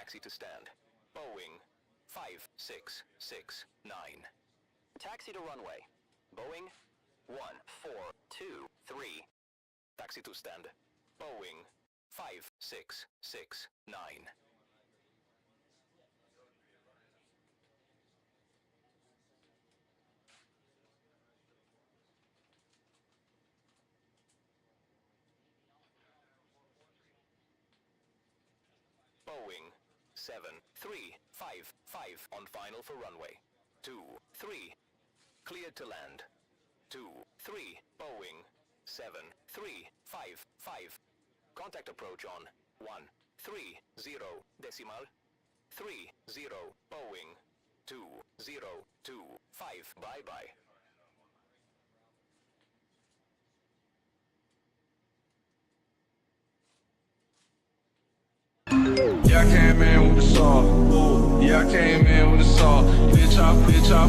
Taxi to stand. Boeing 5669. Taxi to runway. Boeing 1423. Taxi to stand. Boeing 5669. Boeing 7355 on final for runway 23. Cleared to land. 23 Boeing 7355. Contact approach on 130 decimal 30 Boeing 2025. Bye bye. Yeah, I came in with the saw. Ooh, yeah, I came in with the saw. Bitch, I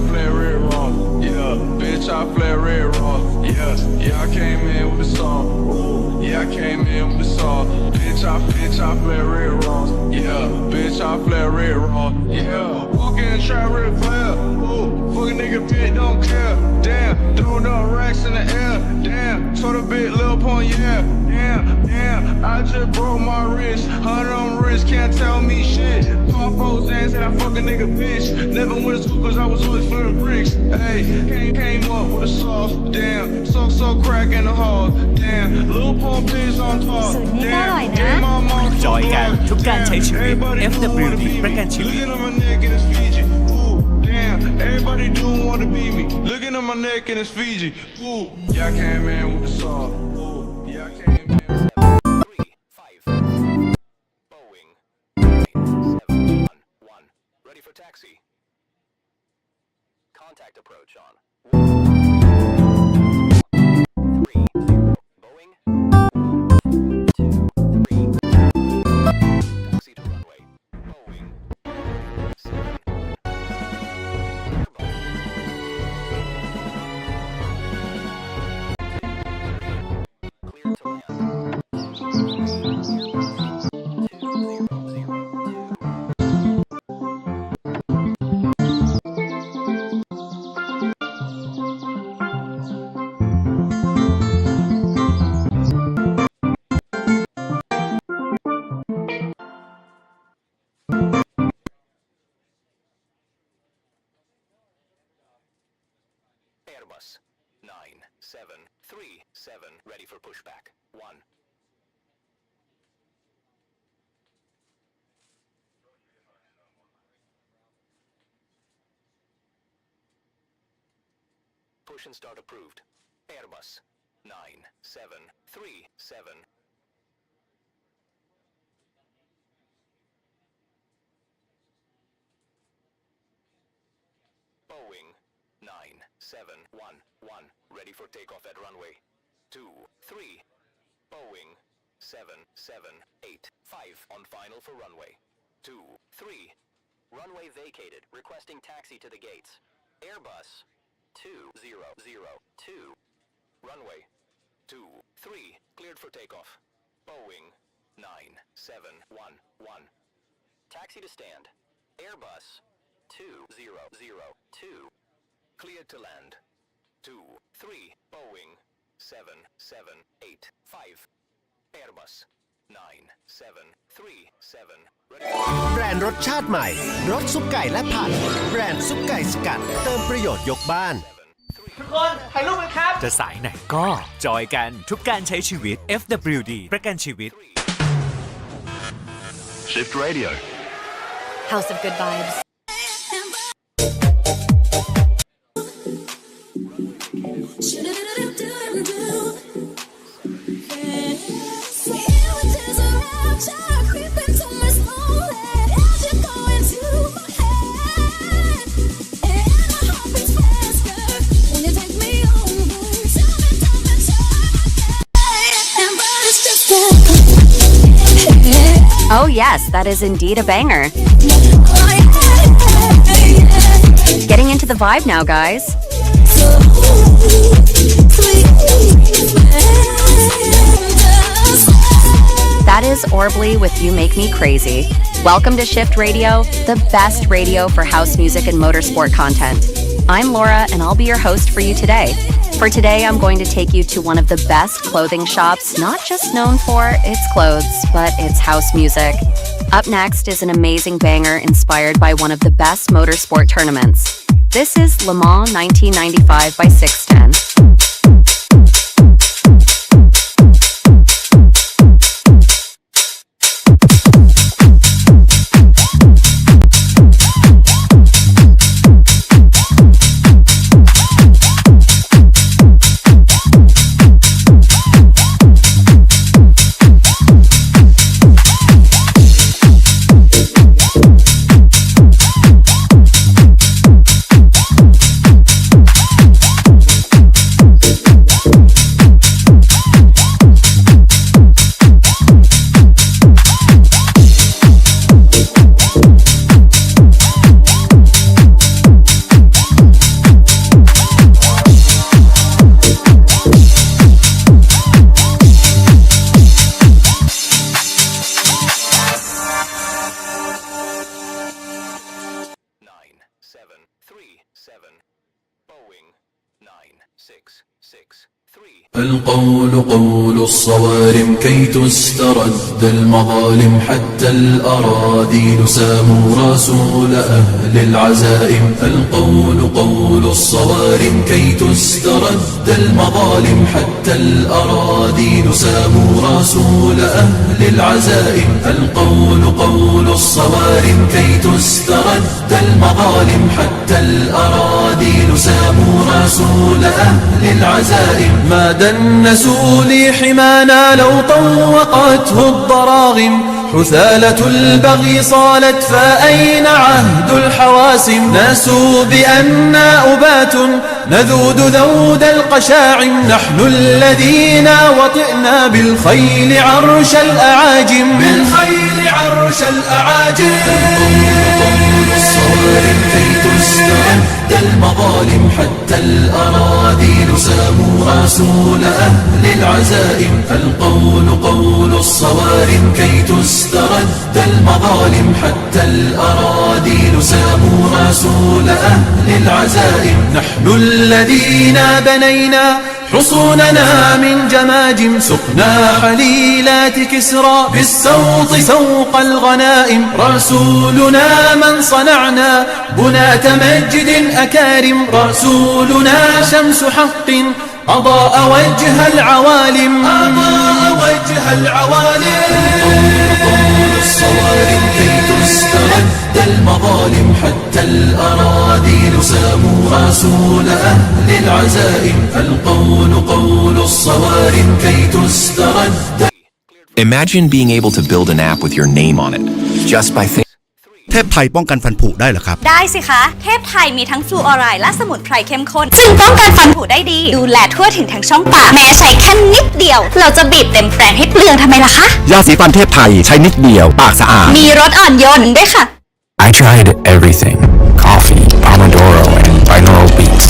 play red raw. Yeah, bitch, I play red raw. Yeah, I came in with the saw. Ooh, yeah, I came in with the saw. Bitch, I play red raw. Yeah, bitch, I play red raw. Yeah, walk in and try red player. Ooh, fucking nigga bitch don't care. Damn, throwing up racks in the air. Damn, told a bit Lil Pump, yeah. Damn, I just broke my wrist. 100 on wrist, can't tell me shit. Pop Rose and said I fuck a nigga bitch. Never went to school cause I was always flipping bricks. Hey, came up with a sauce. Damn, so crack in the hall. Damn, Lil Pump is on top. Damn, damn, my mom จอยกันทุกการใช้ชีวิต FWD ประกันชีวิต Looking at my neck and it's Fiji. Ooh, damn, everybody do wanna be me. Looking at my neck and it's Fiji. Ooh, yeah, I came in with the sauce. Ooh, yeah, I came in. 355 Boeing 9711. Ready for taxi. Contact approach on 130 Boeing 123. Taxi to runway. Boeing 7. Clear to land. Airbus 9737 ready for pushback. 1. Push and start approved. Airbus 9737. Boeing 9711 ready for takeoff at runway 23. Boeing 7785 on final for runway 23. Runway vacated. Requesting taxi to the gates. Airbus 2002. Runway 23 cleared for takeoff. Boeing 9711. Taxi to stand. Airbus 2002. Cleared to land. 23 Boeing 7785. Airbus 9737 ready. แบรนด์รสชาติใหม่รสซุปไก่และผัดแบรนด์ซุปไก่สกัดเติมประโยชน์ยกบ้าน ทุกคนถ่ายรูปกันครับจะสายไหนก็จอยกันทุกการใช้ชีวิต FWD ประกันชีวิต Shift Radio. House of Good Vibes. Oh yes, that is indeed a banger. Getting into the vibe now, guys. That is Orbly with You Make Me Crazy. Welcome to Shift Radio, the best radio for house music and motorsport content. I'm Laura, and I'll be your host for you today. For today, I'm going to take you to one of the best clothing shops, not just known for its clothes, but its house music. Up next is an amazing banger inspired by one of the best motorsport tournaments. This is Le Mans 1995 by 610. القول قول الصوارم كي تسترد المظالم حتى الأراذيل ساموا رسول أهل العزائم القول قول الصوارم كي تسترد المظالم حتى الأراذيل ساموا رسول أهل العزائم القول قول الصوارم كي تسترد المظالم حتى الأراذيل ساموا رسول أهل العزائم ما دنسوا لي حمانا لو طوقته الضراغم حثالة البغي صالت فأين عهد الحواسم ناسوا بأننا أبات نذود ذود القشاعم نحن الذين وطئنا بالخيل عرش الأعاجم بالخيل عرش الأعاجم الصوارم كي تسترد المظالم حتى الأراذيل ساموا رسول أهل العزائم القول قول الصوارم كي تسترد المظالم حتى الأراذيل ساموا رسول أهل العزائم نحن الذين بنينا حصوننا من جماجم سقنا حليلات كسرى بالسوط سوق الغنائم رسولنا من صنعنا بنات مجد أكارم رسولنا شمس حق أضاء وجه العوالم أضاء وجه العوالم الصوارم كي تسترد المظالم حتى الأراذيل ساموا رسول أهل العزائم القول قول الصوارم كي تسترد Imagine being able to build an app with your name on it just by thinking. เทพไทยป้องกันฟันผุได้เหรอครับได้สิคะเทพไทยมีทั้งฟลูออไรด์และสมุนไพรเข้มข้นซึ่งป้องกันฟันผุได้ดีดูแลทั่วถึงทั้งช่องปากแม้ใช้แค่นิดเดียวเราจะบีบเต็มแปรงให้เปลืองทำไมล่ะคะยาสีฟันเทพไทยใช้นิดเดียวปากสะอาดมีรสอ่อนโยนด้วยค่ะ I tried everything: coffee, pomodoro, and binaural beats,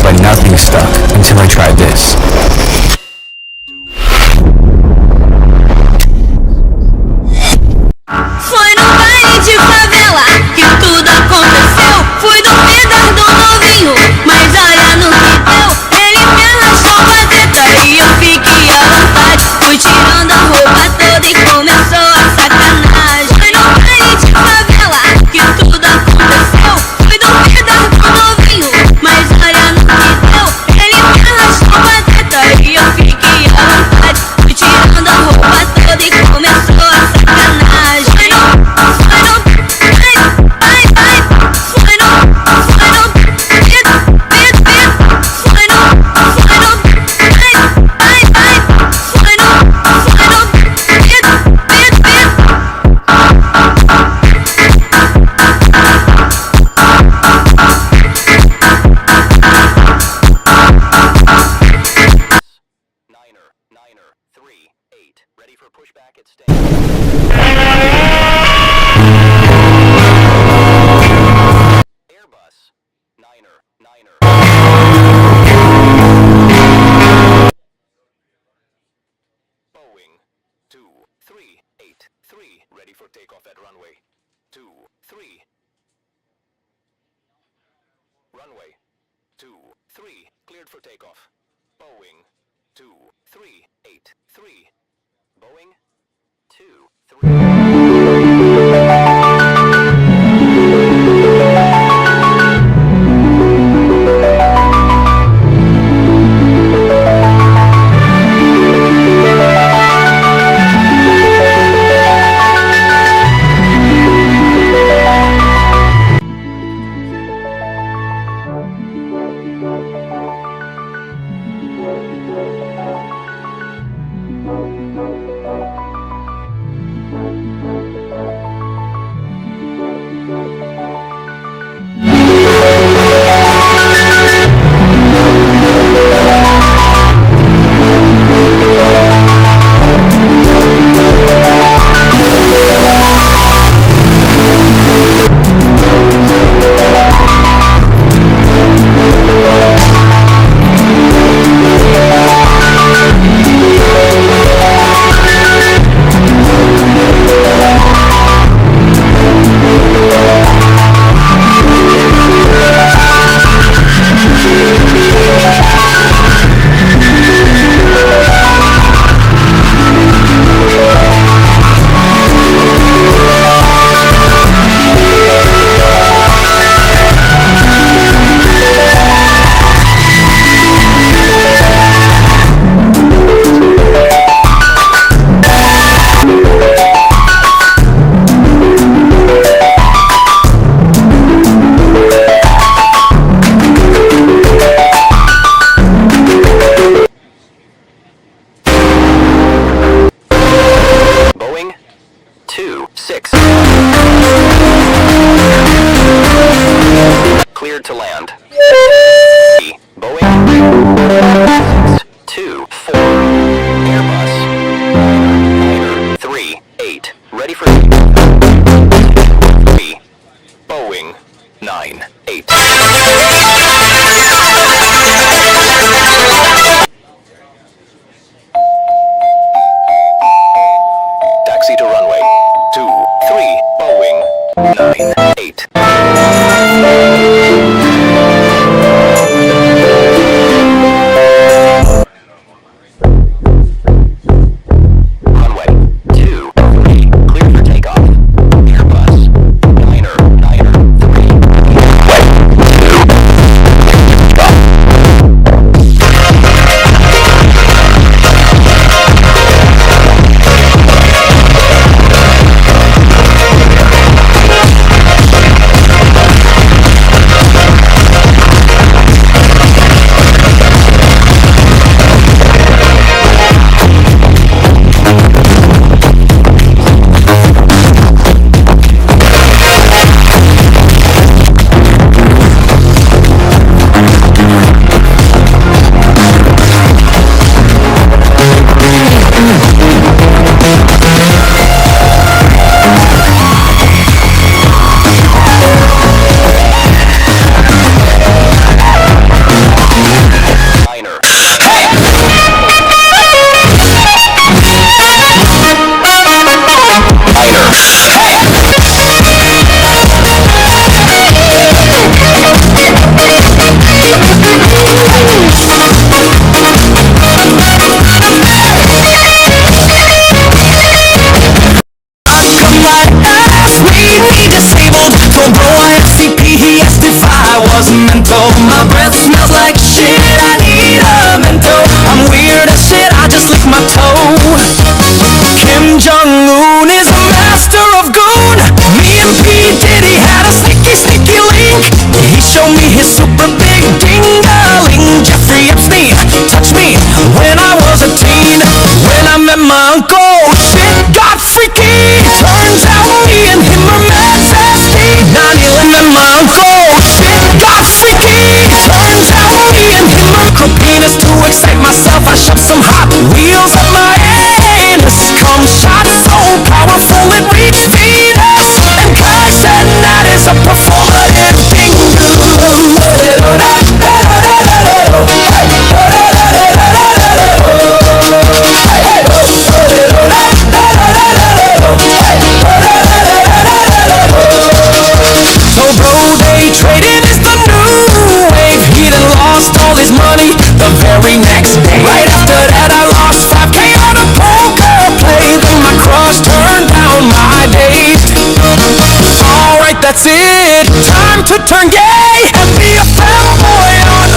but nothing stuck until I tried this. Foi no baile de favela que tudo aconteceu. Fui duvidar do novinho, mas olha no que deu. Ele me arrastou pra teta e eu fiquei à vontade. Fui tirando a roupa toda e começou a sacanagem. Foi no baile de favela que tudo aconteceu. Fui duvidar do novinho, mas olha no que deu. Ele me arrastou pra teta e runway. 23, cleared for takeoff. Boeing 2383. Boeing 23. Boeing 26. Cleared to land. Boeing 624. Airbus 938. Ready for 3. Boeing 98. Taxi to runway 23. Boeing 98. Runway 23. Clear for takeoff. Airbus 993. Runway 2. turn gay and be a fanboy on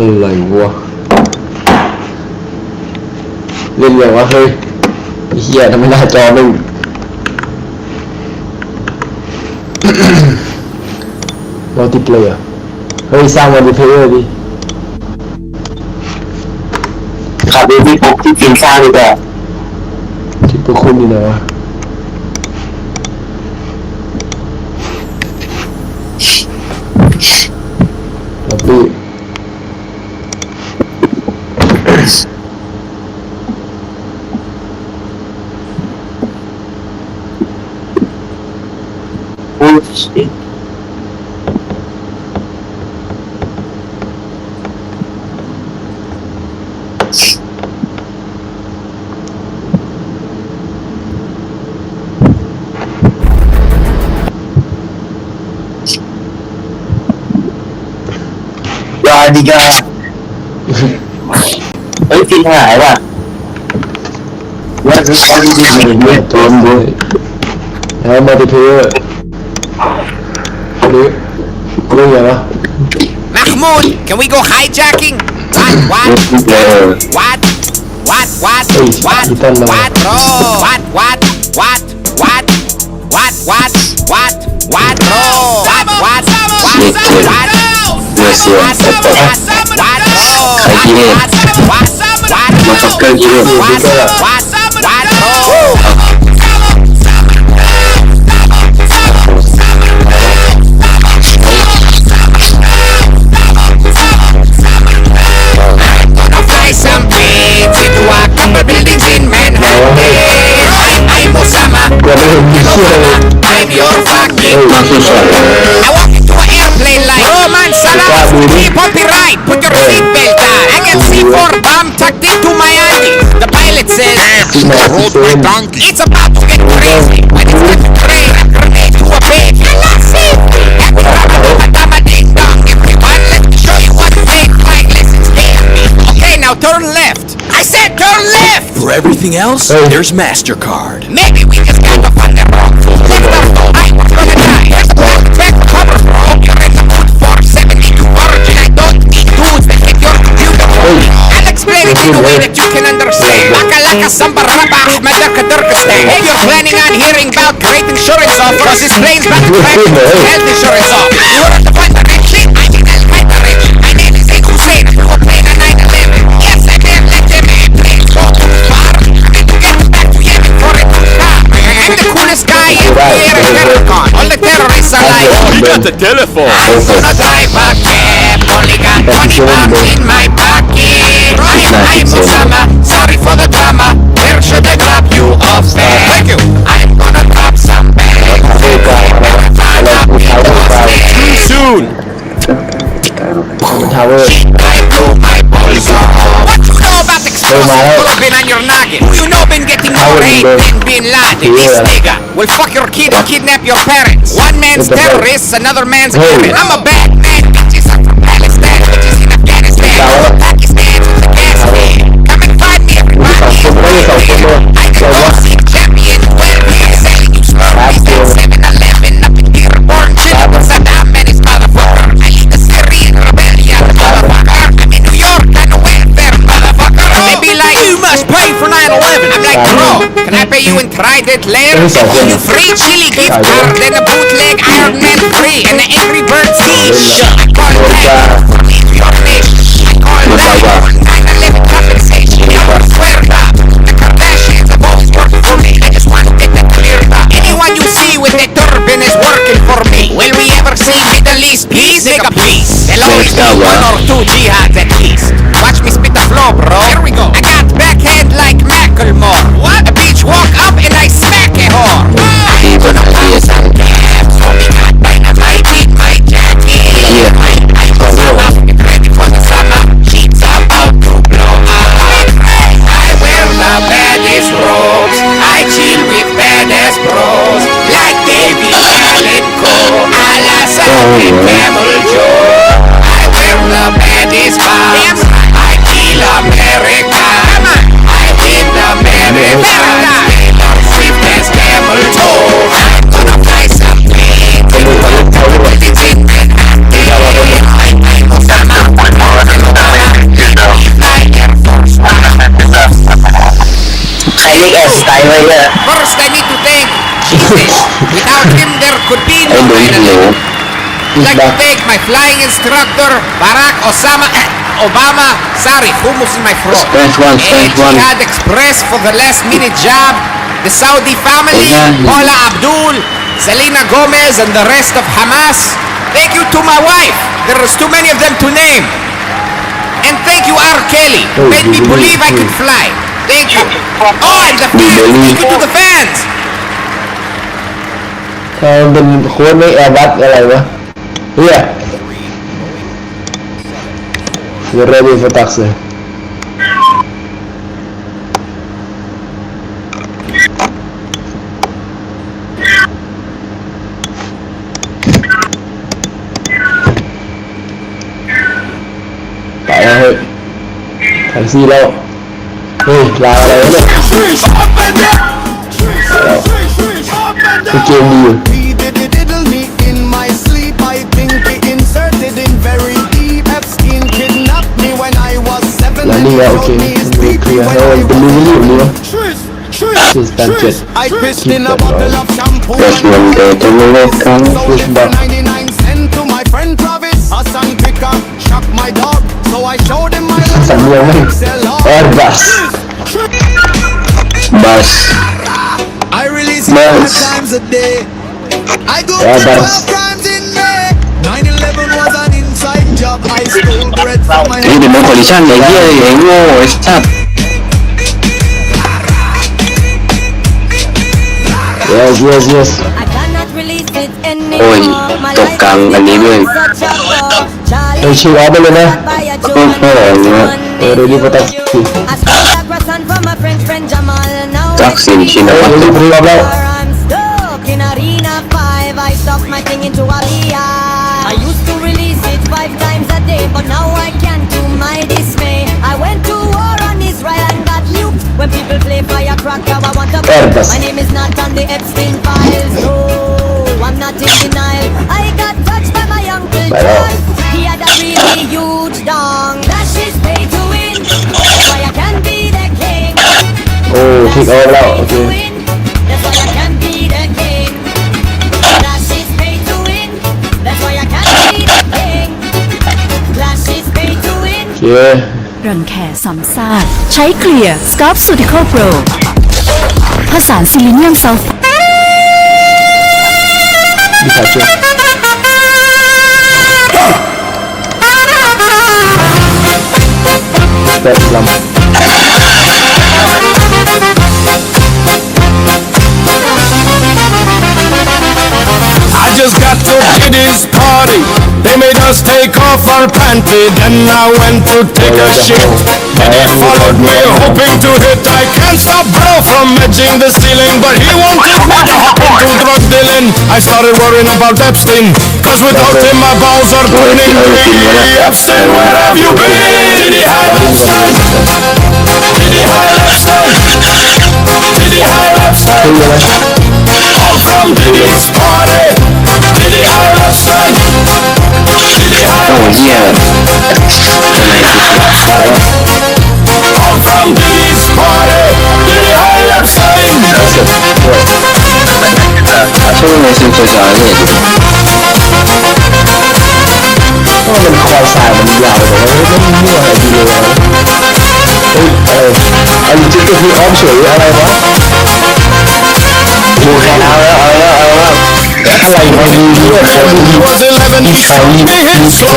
อะไรวะเล่นอย่างวะเฮ้ยเฮียทำไมหน้าจอไม่มัลติเพลเยอร์เฮ้ยสร้างมัลติเพลเยอร์ดิขับดูที่ปุ๊บที่ฟิล์มสร้างดีกว่าที่พวกคุณอยู่ไหนวะล็อบบี้shit. Aeronautica เฮ้ยฟินหายว่ะว่าจะทำยังไงเนี่ยตัวมันแล้วมาติเพอนี่รู้ยังวะ Mahmoud, can we go hijacking? What, I'm your fucking I walk into an airplane like Roman Salah. killed my donkey. It's about to get crazy when it's time to trade a grenade to a pig. You're not safe. Madama ding dong. Everyone, let me show you what fake flying lessons can be. Okay, now turn left. I said turn left. For everything else, there's MasterCard. Maybe we just got to fund them wrong. Check it out, though. I was gonna die. Here's the one back cover. Hope you're in the mood for 72 origin. I don't need tools that hit your computer. I'll explain it in a way that you can understand. Makalaka samba raba ahmadarka durkistan. If you're planning on hearing about great insurance offers, this plane's about to crash with health insurance off. You want to find the rich shit? I mean, Al-Qaeda rich. My name is Sheikh Hussein. I grew up playing on 9/11. Yes, I may have let them in planes go too far. Need to get them back to Yemen for a new start. I'm the coolest guy in the air in Terracon. All the terrorists are like, We got the telephone. I'm gonna drive a cab. Only got 20 bucks in my pocket. I'm Osama. Sorry for the drama. Where should I drop you off there? Thank you. I'm gonna drop some bags. Too soon.ทาวเวอร์ I blew my balls off. What you know about explosive been on your noggin? You know been getting more hate than Bin Laden. This nigga will fuck your kid and kidnap your parents. One man's terrorist, another man's killer. I'm a bad man. Bitches are from Palestine. Bitches in Afghanistan. Pakistan with the gas can. Come and find me, everybody. I'm the boxing champion. Well, he's selling you slurpees at 7-Eleven up in Dearborn. Chilling with Saddam and his motherfucker. I lead the Syrian rebellion, motherfucker. I'm in New York on a welfare, motherfucker. They be like, you must pay for 9/11. I'm like, bro, can I pay you in Trident later? You free chili gift card and a bootleg Iron Man 3 and an Angry Birds t-shirt. I call that for me to your nation. I call that for 9/11 compensation. I swear that the Kardashians have always worked for me. I just want to get that clear up. Anyone you see with a turban is working for me. Will we ever see Middle East peace? Nigga, please. There'll always be 1 or 2 jihads at least. Watch me spit the flow, bro. Here we go. I got backhand like Macklemore. What? A beach walk up and I smack a whore. I'm gonna buy some cabs. So we got dynamite in my jacket. I'm Osama. Get ready for the summer. Sheets about to blow up. I wear the baddest robes. I chill with badass bros. Like David Allen Cole. Alassane and Camel Joe. I wear the baddest bombs. I kill America. I win America. Taylor Swift has camel toe. I'm gonna fly some planes. But it's in Manhattan. I'm Osama. Fly Air Force One. ใช้เรียกแอร์สไตล์ไว้เนี่ย First, I need to thank Jesus. Without him, there could be no 9/11. I'd like to thank my flying instructor, Barack Obama. Sorry, hummus in my throat. Jihad Express for the last minute job. The Saudi family, Paula Abdul, Selena Gomez, and the rest of Hamas. Thank you to my wife. There's too many of them to name. And thank you, R. Kelly. Made me believe I could fly. Thank you. Oh, and the fans. Thank you to the fans. เขาเป็นโค้ดไม่แอร์บัสอะไรวะเฮีย You're ready for taxi. Tại ơi, taxi đâu? Ê, làอะไรวะเนี่ยcái game gì vậy? Là đi ra ok, mình clear hơn, mình lưu ý nhiều nữa. She's done shit. Keep that going. There's one day to live come. Push back. Sẵn nhiều mấy. Airbus. Bus. Bus. Airbus. นี่เดี๋ยวมันคอลลิชั่นไอ้เหี้ยไอ้โง่ไอ้สัตว์ Yes. โอ้ยตกกลางอันนี้ด้วย เฮ้ยชิวเอาไปเลยนะ โอ้โหเนี่ย ready for taxi. ทักษิณชินวัตรรอบแล้ว I'm stuck in arena 5. I stuck my thing into Aliyah. I used to release it 5 times a day, but now I can't do my dismay. I went to war on Israel and got nuked. When people play firecracker, I want to play. My name is not on the Epstein files. No, I'm not in denial. I got touched by my uncle John. He had a really huge dong. That shit's pay to win. That's why I can be the king. โอ้ทิกออฟแล้วโอเค That's why I can be the king. Clash is pay to win. That's why I can be the king. Clash is pay to win. โอเค รังแคซ้ำซากใช้เคลียร์ Scarf Surgical Pro ผสานซิลิเนียมซัลเฟอร์ ดีค่ะเชื่อแต่ลำ I just got to Diddy's party. They made us take off our panty. Then I went to take a shit. Diddy followed me, hoping to hit. I can't stop bro from edging the ceiling, but he wanted me to hop into drug dealing. I started worrying about Epstein, cause without him my balls are burning green. Epstein, where have you been? Diddy hide Epstein. Diddy hide Epstein. Diddy hide Epstein. All from Diddy's party. Diddy hide Epstein. Diddy hide Epstein. All from Diddy's party. Diddy hide Epstein. ช่วงนี้ซึ่งจะสอนเนี่ยเพราะมันคอสายมันยาวแต่ว่าไม่มั่วอะไรทีเดียวอันนี้จะคืออ้อมเฉยอะไรวะดูแค่เอาแล้วอะไรมาดีเนี่ยwas 11, he shot me hit so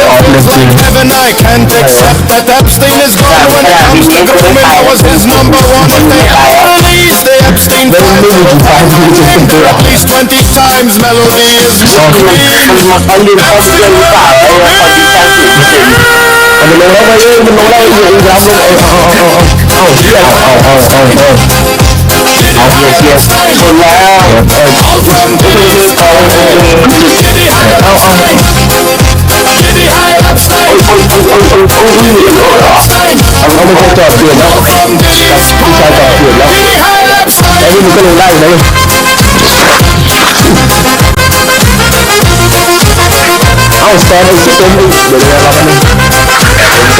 like heaven. I can't accept that Epstein is gone. When it comes to grooming, I was his number one. If they release the Epstein files, at least 20 times. Melody is moving. Epstein, where are you? มันลงแล้วไปเรื่อยมันลงแล้วอยู่ยาวลงเอาเชี่ยเอาเชียร์ชนแล้วAll from Diddy's party. Diddy hide Epstein. Diddy hide Epstein. Epstein. เอาไม่ใช่จอดเปลี่ยนแล้ว All from Diddy's พี่ชายจอด party. เปลี่ยนแล้ว Diddy hide ไอ้ Epstein. นี่มันก็ลงได้เลยเอาสแตนอีกเต็มอีกเดี๋ยวเราไปหนึ่งเต็มเลยเต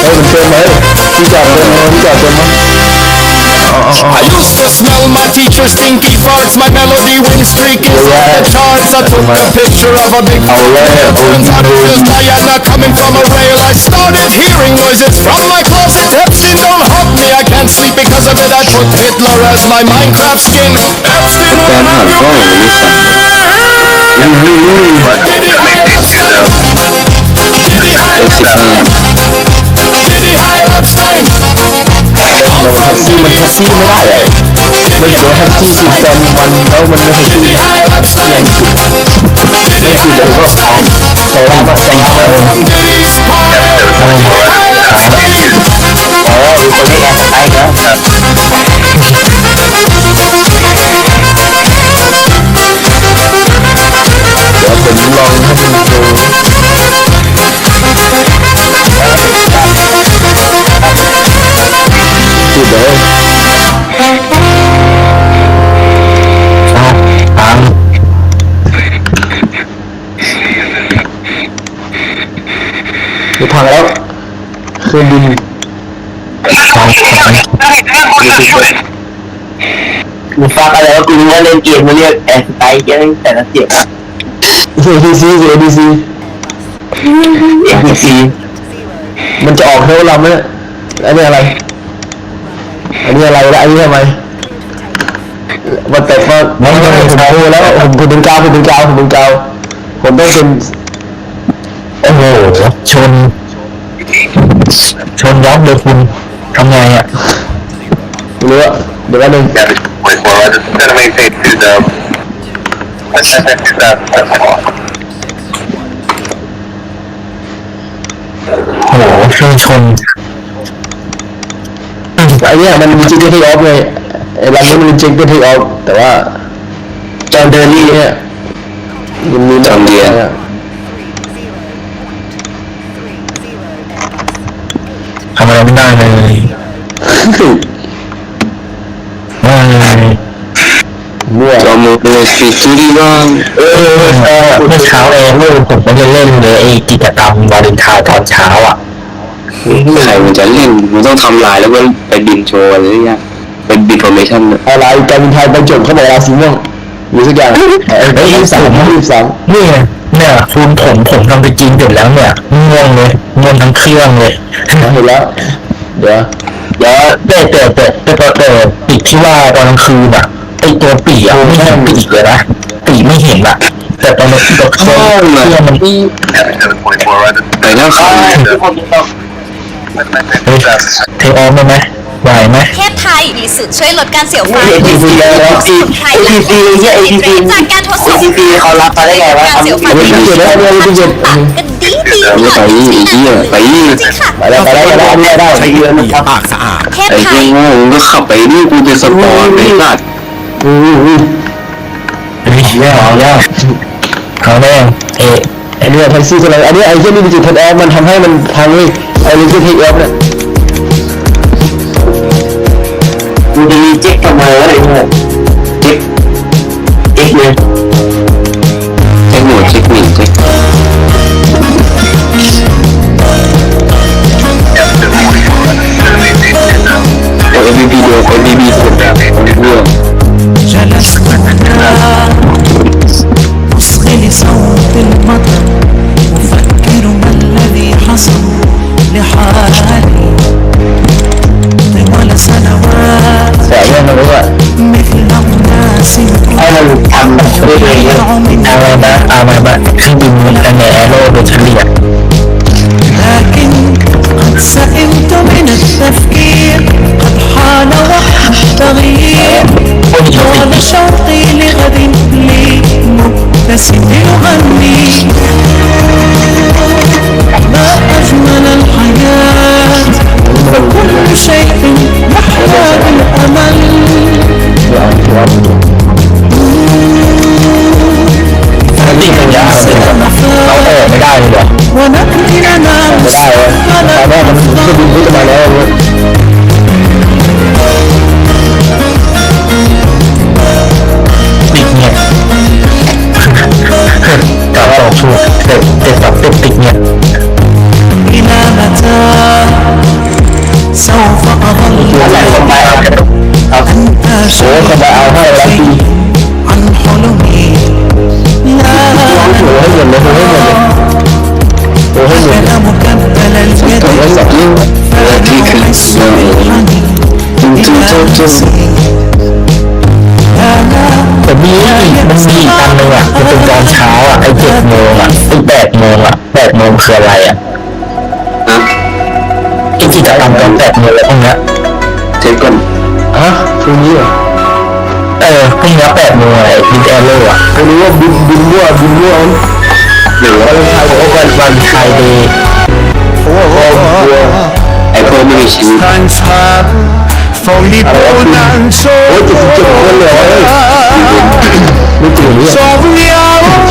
็มมันเต็มไหมพี่จอดเต็มไหมพี่จอดเต็มไหม I used to smell my teacher's stinky farts. My melody win streak is on the charts. I took a picture of a big turns out it was Diana coming from a rail. I started hearing noises from my closet. Epstein, don't hug me, I can't sleep because of it. I put Hitler as my Minecraft skin. Epstein, where have you been? Diddy hide Epstein. Diddy hide Epstein. Diddy hide Epstein. เราแท็กซี่มันแท็กซี่ไม่ได้เลยมันเสียแท็กซี่สิบตอนวันแล้วมันไม่แท็กซี่ยังคือเลยก็เขาว่ามาแซงเขาอ๋อมีคนเรียกไปแล้วเดี๋ยวผมลองให้มันดูพูดเลยจะพังแล้วเครื่องบินกูฟังอะไรวะกูรู้ว่าเล่นเกมมาเรียกแอร์สไตล์แค่แต่ละเสียงอะADC มันจะออกเท่าลำไหมอันนี้อะไรอันนี้อะไรละอันนี้ทำไมมันแต่ว่าผมพูดแล้วผมเป็นกาวผมต้องเป็นโอ้โหชนยับเลยคุณทำไงอ่ะเรือเดี๋ยววันหนึ่งโอ้โห เครื่องชนไอ้เนี่ยมันมีจิกเกอร์ที่ออฟเลยไอ้ลำนี้มันมีจิกเกอร์ที่ออฟแต่ว่าจอห์นเดอร์ลี่เนี่ยมันมีจอห์นเดียทำอะไรไม่ได้เลยจอมูกเลยสิจุดีบ้างเมื่อเช้าเองลูกผมไม่ได้เล่นเลยไอ้กิจกรรมวาเลนไทน์ตอนเช้าอ่ะใครมันจะเล่นมันต้องทำลายแล้วก็ไปบินโชว์อะไรอย่างเงี้ยเป็นบินฟอร์เมชั่นอะไรการบินไทยไปจบเขาบอกราศีม่วงอยู่สักอย่างไอ้23เนี่ยคุณผมทำไปจริงเสร็จแล้วเนี่ยง่วงเลยง่วงทั้งเครื่องเลยเห็นแล้วเดี๋ยวแต่ปีกที่ว่าตอนกลางคืนอ่ะไอตัวปีอ่ะไม่เห็นปีกเลยนะปีกไม่เห็นอ่ะแต่ตอนนี้ตัวเครื่องมันแต่แล้วเขาเทออฟไหมไหวไหมเทพไทยมีสูตรช่วยลดการเสียวฟัน ATC แล้ว ATC เนี่ย ATC จากการทดสอบ ATC เขารับมาได้ไงวะทำไม่ได้เจ็บแล้วไม่ได้เจ็บกันดีไปแล้วใช้เยอะนะครับปากสะอาดเทพ ไอ้ ไท เจ้าย โง่ก็ขับไปนี่กูจะสปอร์ตไม่ได้เขาแน่ไอ้เนี่ยแท็กซี่อะไรอันนี้ไอ้เจ้านี่มันจุดเทคออฟมันทำให้มันพังเลยไอ้นี่คือเทคออฟเนี่ยกูจะมีเจ๊กทำไมวะไอ้เนี่ยเจ๊กเนี่ยเจ๊กหนูเจ๊กหนีเจ๊กMVP เดียว MVP สุดแบบเรื่องأصغي لصوت المطر أفكر ما الذي حصل لحالي طوال سنوات مثل أناس يضيع من لكن قد سئمت من التفكير قد حان وقت التغيير طال شوقي لغد لي مبتسم يغني ما أجمل الحياة فكل شيء يحتاج الأمل ونبني لنا مستقبلا إلى متى سوف أظل أنت شايف عن حلمي لا أنا مكبل اليد فأنا أحس بالحنين إلى نفسيแต่มีมันมีอีกอันนึงอ่ะมันเป็นตอนเช้าอ่ะไอ้7 โมงอ่ะไอ้8 โมงอ่ะ8 โมงคืออะไรอ่ะไอ้กิจกรรมตอน8 โมงพวกเนี้ยเช็คก่อนพรุ่งนี้เหรอพรุ่งนี้8 โมงไอ้บินแอร์โร่อ่ะไม่รู้ว่าบินรั่วหรือว่าวันไทยบอกว่าวันไทยเดย์ไอ้พวกไม่มีชีวิต77 คนเลยไม่ตื่นเลย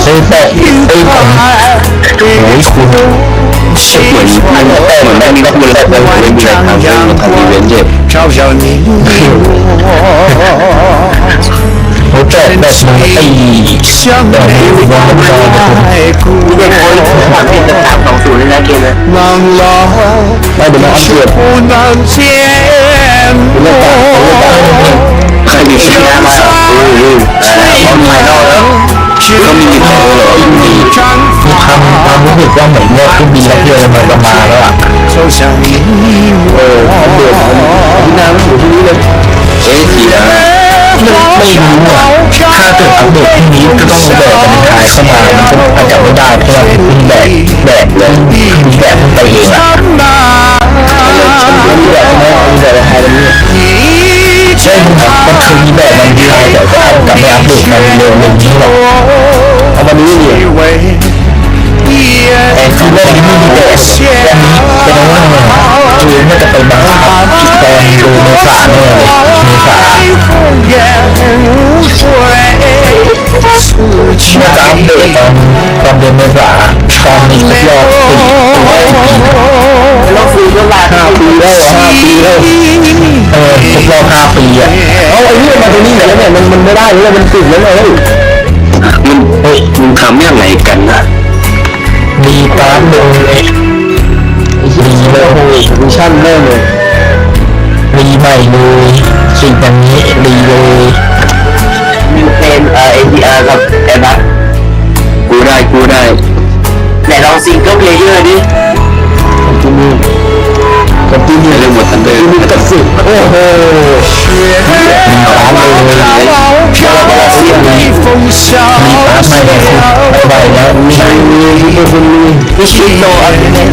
แต่ไอ้ผมโอ้ยคุณเหมือนมีนักบุญแล้วแต่ไม่มีอะไรทำอีเวนต์เจ็บโอ้แต่แบบมันไอ้แต่ไม่รู้ว่ามันอะไรคุณเป็นคนทำที่จะ3-20เลยนะเกมเลยไม่เดี๋ยวมันอันเกิดใครมีชื่อมาออนไลน์แล้วก็มีเขาเหรอมีความรู้สึกว่าเหมือนเมื่อขึ้นบินแล้วเพื่อนมันจะมาแล้วอ่ะมันเดือดที่น้ำอยู่ที่นี้เลยทีนะไม่รู้อ่ะถ้าเกิดอัปเดตที่นี้ก็ต้องแบกกันถ่ายเข้ามามันก็อาจจะไม่ได้เพราะว่าคุณแบกเลยคุณแบกไปเองอ่ะคุณแบกไม่เอาคุณแบกไทยเลยใช่มันเคยมีแบบมันดีแต่ก็กลับไม่อัปเดตมันเร็วอย่างนี้หรอกเอามาดูดิแต่คือแบบนี้มีแบบนี้เป็นว่า คือน่าจะไปบังคับแฟนดูเมษาแน่เลยเมษาน่าจะอัปเดตตอนเดือนเมษาตอนนี้ครบรอบเราคุยกันมา5 ปีแล้วครบรอบ5 ปีอ่ะเอาไอ้นี่มาตรงนี้แล้วเนี่ยมันไม่ได้เลยมันติดแล้วเลยมึงทำยังไงกันนะมีการ์ดเลยมีเลยมิชชั่นเริ่มเลยรีใหม่เลยสิ่งอย่างนี้รีเลยมีเป็นATR กับแอร์บัสกูได้ไหนลองซิงเกิลเพลเยอร์ดิกับที่นี่เรื่องหมดทันเดอร์ที่นี่ก็สุดโอ้โหร้านเลยเชื่อว่าเสียงนี้มีร้านไม่ได้สุดไม่ไหวแล้วมีชิโนอะไรเนี่ย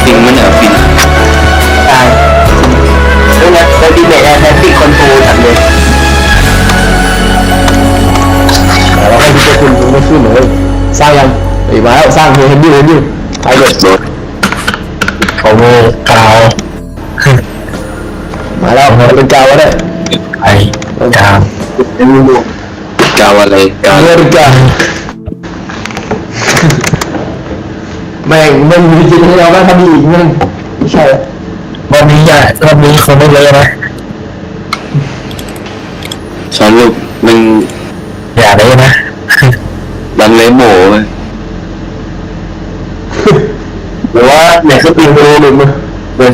จริงมันเหรอฟินใช่ด้วยนะแล้วดีเบตแทนติคอนโทรลทันเลยเราให้พี่คุณไม่ขึ้นเลยสร้างยังไอ้มาแล้วสร้างเห็นอยู่ไปเลยเขาโง่กาวมาแล้วเป็นกาวแล้วเนี่ยไอ้กาวกาวอะไรกาวเรื่องกาวแม่งมันมีจริงให้เราได้ทำอีกนึงไม่ใช่วันนี้คงไม่เลยนะสอนลูกมึงอย่าได้นะบังเลยโหม่หรือว่าเนี่ยคือปีนดูหรือมึงเดิน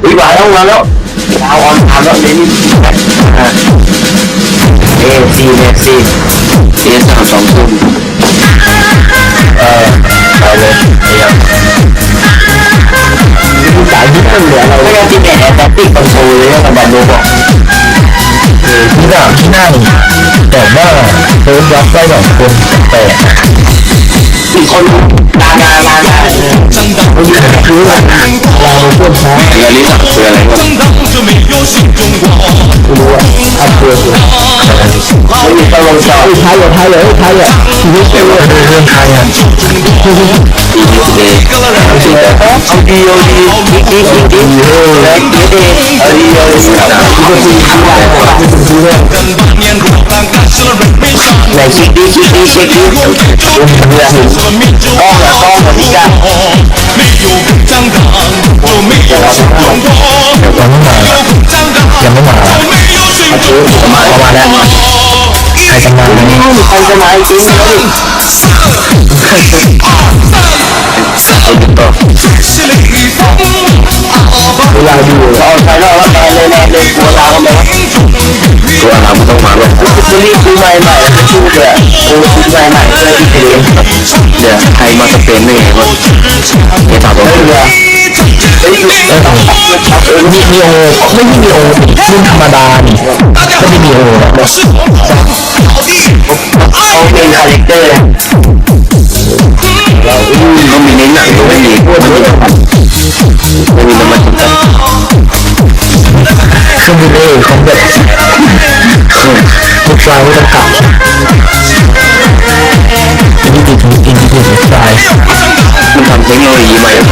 เดินมาแล้วเอาออนทำแล้วนี่ซี3 2 ทุ่มเอาเลยมีสายยึดมันเหลือเราไม่งั้นที่แอนแอตติกคอนโทรลเลยนะบัตรดูบอกที่หน้านี่แต่ว่าเพิ่มรับได้2 คนแต่อีกคนลาคือเราเพิ่มช้าแล้วนี่สั่งคืออะไรวะไม่รู้อ่ะอัพเดทไม่มีตลงต่อไทยชีวิตเป็นเรื่องไทยอ่ะเอาดีไหนเช็คดิก้องกับพี่กันยังไม่มาประมาณแล้วใครจะมาจริงเลยเอาต่อถ่ายรอบแล้วแเลยกลัวตาเขาไหมกลัวตาไม่ต้องมาหรอกจะรีบซื้อใหม่ชื่อเลยซื้อใหม่เพื่อที่จะเรียนเดี๋ยวใครมาสเปนได้ไงวะเนี่ยถามตัวเรือมีโอไม่มีโอรุ่นธรรมดานี่ก็ไม่มีโอนะเอาเป็นคาแรคเตอร์ก็มีในหนังก็ไม่มีน้ำมันเครื่องบินของแบบทุกไฟไม่ต้องกลับนี่ติดทุกไฟมันทำเทคโนโลยีใหม่แล้ว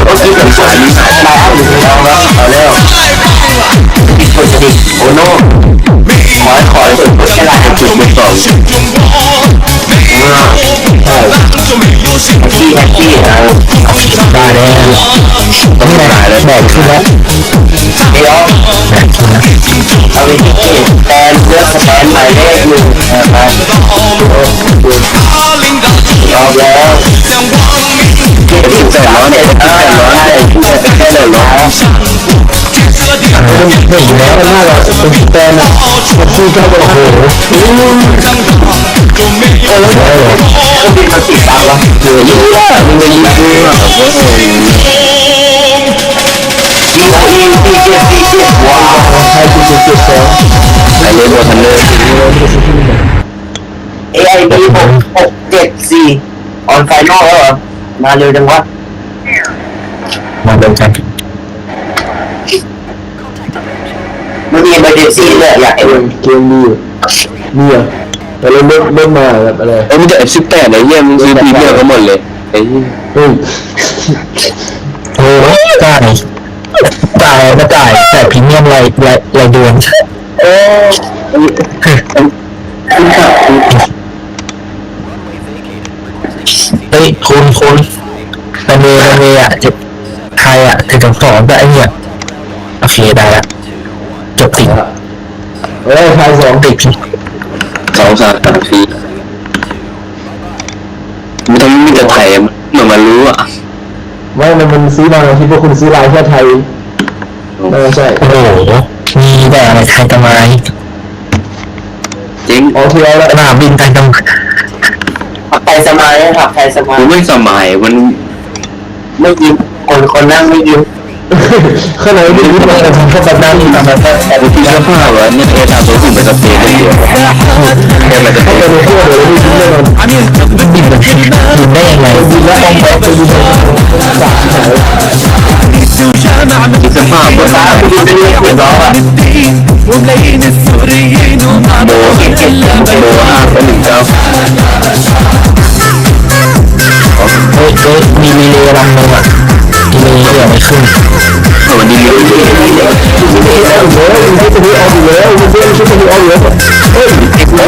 ก็คิดเป็นสายนี้สายมาอยู่ในเราแล้วเอาแล้วโอ้โน่ขอสุดแค่ละจุดไม่สองใช่แฮปปี้ได้แล้วต้องไหนแล้วแบกขึ้นแล้วเดี๋ยวเอาไปที่แทนเลือกแทนหมายเลข1นะครับเอาแล้วที่800เนี่ย800ได้ที่800ได้เลยเนาะ ไม่อยู่แล้วมันน่าจะเป็นสแตนอะมันคือจะโอ้โหบินมาติดตามวะเจอยิ่งยากมึงจะยิงกูอ่ะว้าวใครคือจุด2ไอเลโบทันเลย AID 6674ออนไฟนอลแล้วเหรอมาเร็วจังวะมาเร็วจังมันมี emergency เลยอยากไอ้เกมมีอ่ะแต่เราเริ่มมาแบบอะไรมันจะ F18 ไอ้เหี้ยมึงซื้อพรีเมียมก็หมดเลยไอ้เฮ้ยโอ้จ่ายมาจ่ายแต่พรีเมียมรายเดือนโอ้เฮ้ยคุณมันมีอ่ะจะไทยอ่ะถึง2แต่ไอ้เนี่ยโอเคได้ละจบติดไทย2ติด2-3 ปีมันต้องมีแต่ไทยเหมือนมันรู้อ่ะไม่มันซื้อมาคิดว่าคุณซื้อลายแค่ไทยไม่ใช่โอ้โหมีแต่อะไรไทยทำไมจริงโอเคแล้วสนามบินไทยทำไมไทยสมัยครับไทยสมัยไม่สมัยมันไม่ยิ้มคนนั่งไม่ยิ้มข้างในไม่รู้ว่าจะทำแค่แบบนั้นทำแต่ดูที่เสื้อผ้าวะเนี่ยตามตัวคุณไปสเปรย์ได้เดียวแค่มันจะเป็นเพื่อนเลยไม่รู้แน่นอนบินแบบบินได้ยังไงบินแล้วต้องไปบินจากที่ไหนเสื้อผ้าภาษาคุณจะเรียกเป็นร้อนโบ5เป็น1 9เฮ้ยมีเรือลำนึงอ่ะมีเรือไม่ขึ้นวันนี้เรือแล้วเฮ้ยมันจะมีออกอยู่แล้วมันจะมีออกอยู่แล้วเฮ้ยมีแล้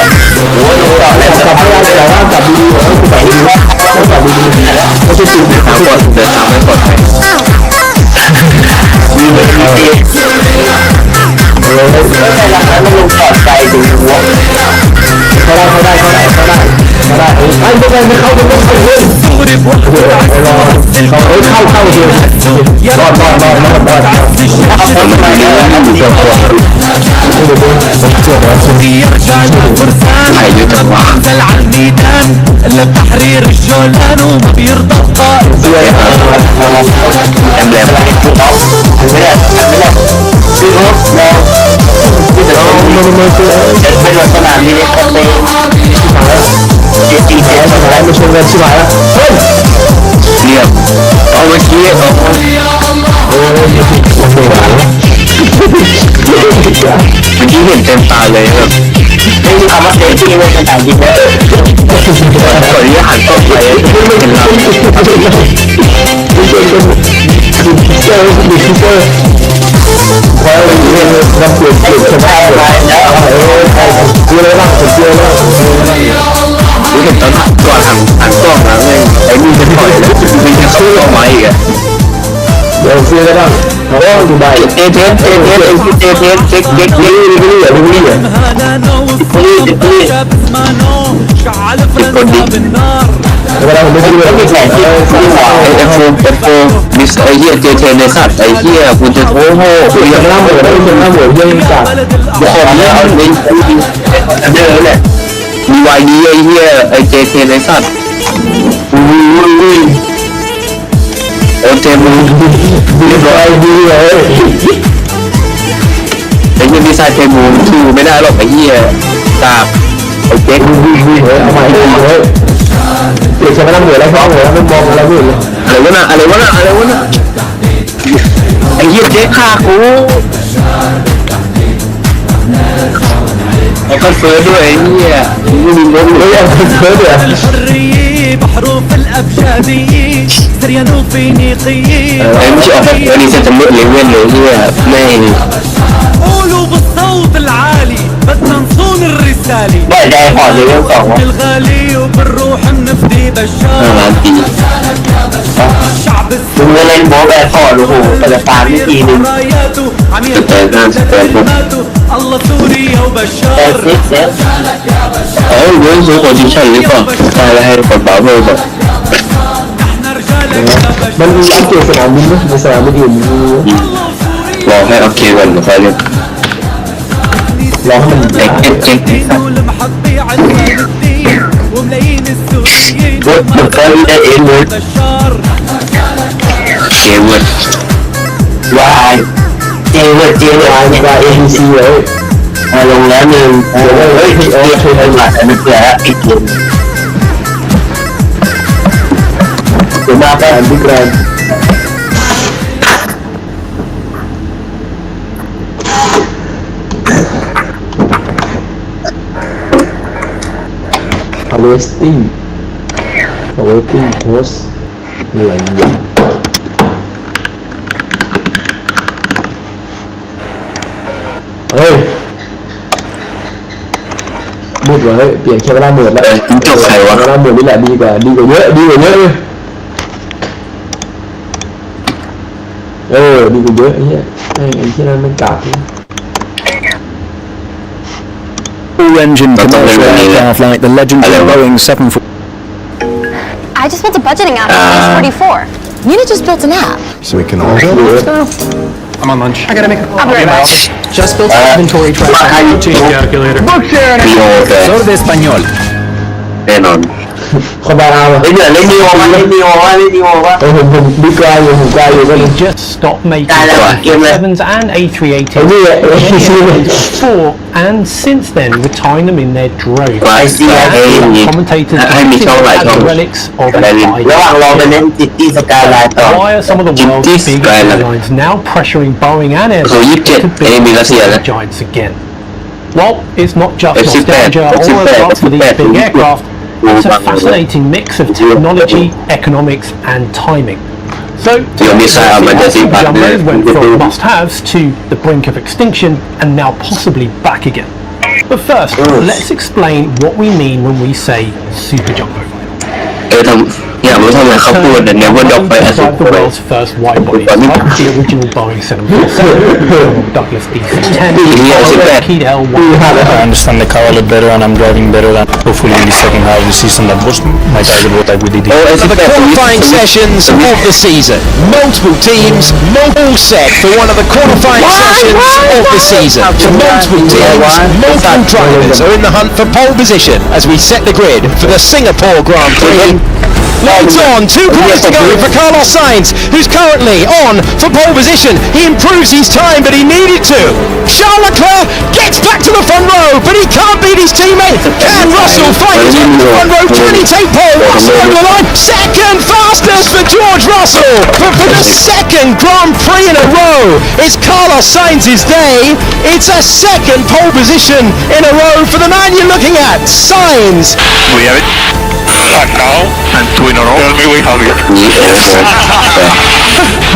วโอ้ยต่อแล้วกลับไม่ได้แต่ว่ากลับดีๆกลับดีๆไม่ใช่ติดทางปลอดเดินทางไม่ปลอดภัยมีเรือไม่ได้หลังนั้นมันลงปลอดภัยดูหัวเขาได้ไอ้พวกนั้นไม่เข้าเฮ้ยเข้าเดียวรอดเอาทำไมเนี่ยถ่ายอยู่จังหวะแอมแลมไม่ได้ซื้อรถแล้วที่จะต้องเป็นรถสนามมินิคอนเต้ตีอะไรมาชนกันชิบหายแล้วเฮ้ยเรียบเอาเมื่อกี้เอาโอ้ยโอ้โหเมื่อกี้เห็นเต็มตาเลยแบบไม่มีคำว่าเซฟที่เลยต่างๆจริงเลยก่อนที่จะหันกล้องไปไม่เห็นเราเจอมีซูเปอร์คอยเรียนน้ำเปลี่ยนชนะเลยแล้วเจอเลยบ้างเจอแล้วรู้เห็นตอนก่อนหันกล้องนะเลยไอ้นี่จะถอยแล้วมีจะเข้าตัวไม้อีกเดี๋ยวซื้อได้บ้างโอ้ดูได้เทสเช็คดูคนดีเวลาผมไม่ซื้อเลยมีแผนที่หัวไอ้โฟมิสไอ้เหี้ยเทในสัตว์ไอ้เหี้ยคุณจะโอ้โหคุณยังล่าหมดแล้วยังล่าหมดยังจัดอย่าเอาเนี่ยเอาเล่นเดินแหละมีวายดีไอ้เหี้ยไอ้เทในสัตว์โอเทมูดีกว่าไอ้ดีเลยไอ้เหี้ยดีไซน์เทมูทูไม่ได้หรอกไอ้เหี้ยตาไอ้เจ๊กเอาใหม่เลยเดี๋ยวฉันไม่ต้องเหนื่อยแล้วฟ้องเลยไม่มองอะไรไม่เห็นเลยอะไรวะน่ะไอ้เหี้ยเจ๊ฆ่ากูไอ้คอนเฟิร์สด้วยไอ้เหี้ยไม่มีรถเลยไอ้คอนเฟิร์สด้วยไอ้ไม่ใช่ออกวันนี้จะมืดเลยเว้นเลยเหี้ยไม่ได้ได้พอเลยเรื่องสองวะร้านตีมึงเล่นโบ๊ะแอร์พอร์ตโอ้โหแต่ละตาไม่ทีนึงแต่น่าจะเป็นพวกแต่ซิกเซฟเรื่องซื้อโพซิชั่นหรือเปล่าใช่แล้วให้กดเป๋าเพิ่มแบบ มันมีอัปเกรดสนามบินไหมในสนามบินอื่นรอให้อัปเกรดก่อนค่อยเล่นรอให้มันเอ็กมันก็ได้เองเลยเจเวิร์ดวายเจเวิร์ดวายเอ็นซีเลยลงแล้วหนึ่งเฮ้ยช่วยให้หลัดอันนี้เพื่ออีกทีเดี๋ยวมาไปอันที่แกรนawaiting post อะไรอย่างเฮ้ยมืดวะเฮ้ยเปลี่ยนแค่เวลาหมดแล้วจบใครวะเวลาหมดนี่แหละดีกว่าเยอะดีกว่าเยอะเลยดีกว่าเยอะไอ้เหี้ยไอ้ที่นั่นมันกากEngine commercial aircraft like the legendary Boeing 747. I just built a budgeting app on page 44. Nina just built an app. So we can all I'm on lunch. I gotta make a call. I'll be right back. Just built an inventory tracker. Change calculator. Solo de español. แน่นอนคนบ้าเอาเล่นนิววะผมดีกว่าอยู่ผมกล้าอยู่ก็เลย Just stop making 7s and A380s. And since then retiring them in their droves. Commentators as relics of the Why are some of the world's biggest airlines now pressuring Boeing and Airbus to build giants again? Well, it's not just nostalgia or a love for these big aircraft. It's a fascinating mix of technology, economics and timing. So, jumbos went from must-haves to the brink of extinction and now possibly back again. But first, let's explain what we mean when we say super jumbo. The world's first wide-body like the original Boeing 747, Douglas DC-10, Lockheed L-1. I understand the car a little better and I'm driving better, and hopefully in the second half of the season that was my target what I would do. For the qualifying sessions of the season, multiple teams, all set for one of the qualifying sessions of the season. Multiple teams, multiple drivers are in the hunt for pole position as we set the grid for the Singapore Grand Prix. Lights on, 2 corners to go for Carlos Sainz, who's currently on for pole position. He improves his time, but he needed to. Charles Leclerc gets back to the front row, but he can't beat his teammate. Can Russell fight his way to the front row? Can he take pole? Russell over the line. Second fastest for George Russell. But for the second Grand Prix in a row, it's Carlos Sainz's day. It's a second pole position in a row for the man you're looking at, Sainz. We have it. And now, and 2 in a row. Tell me we have it.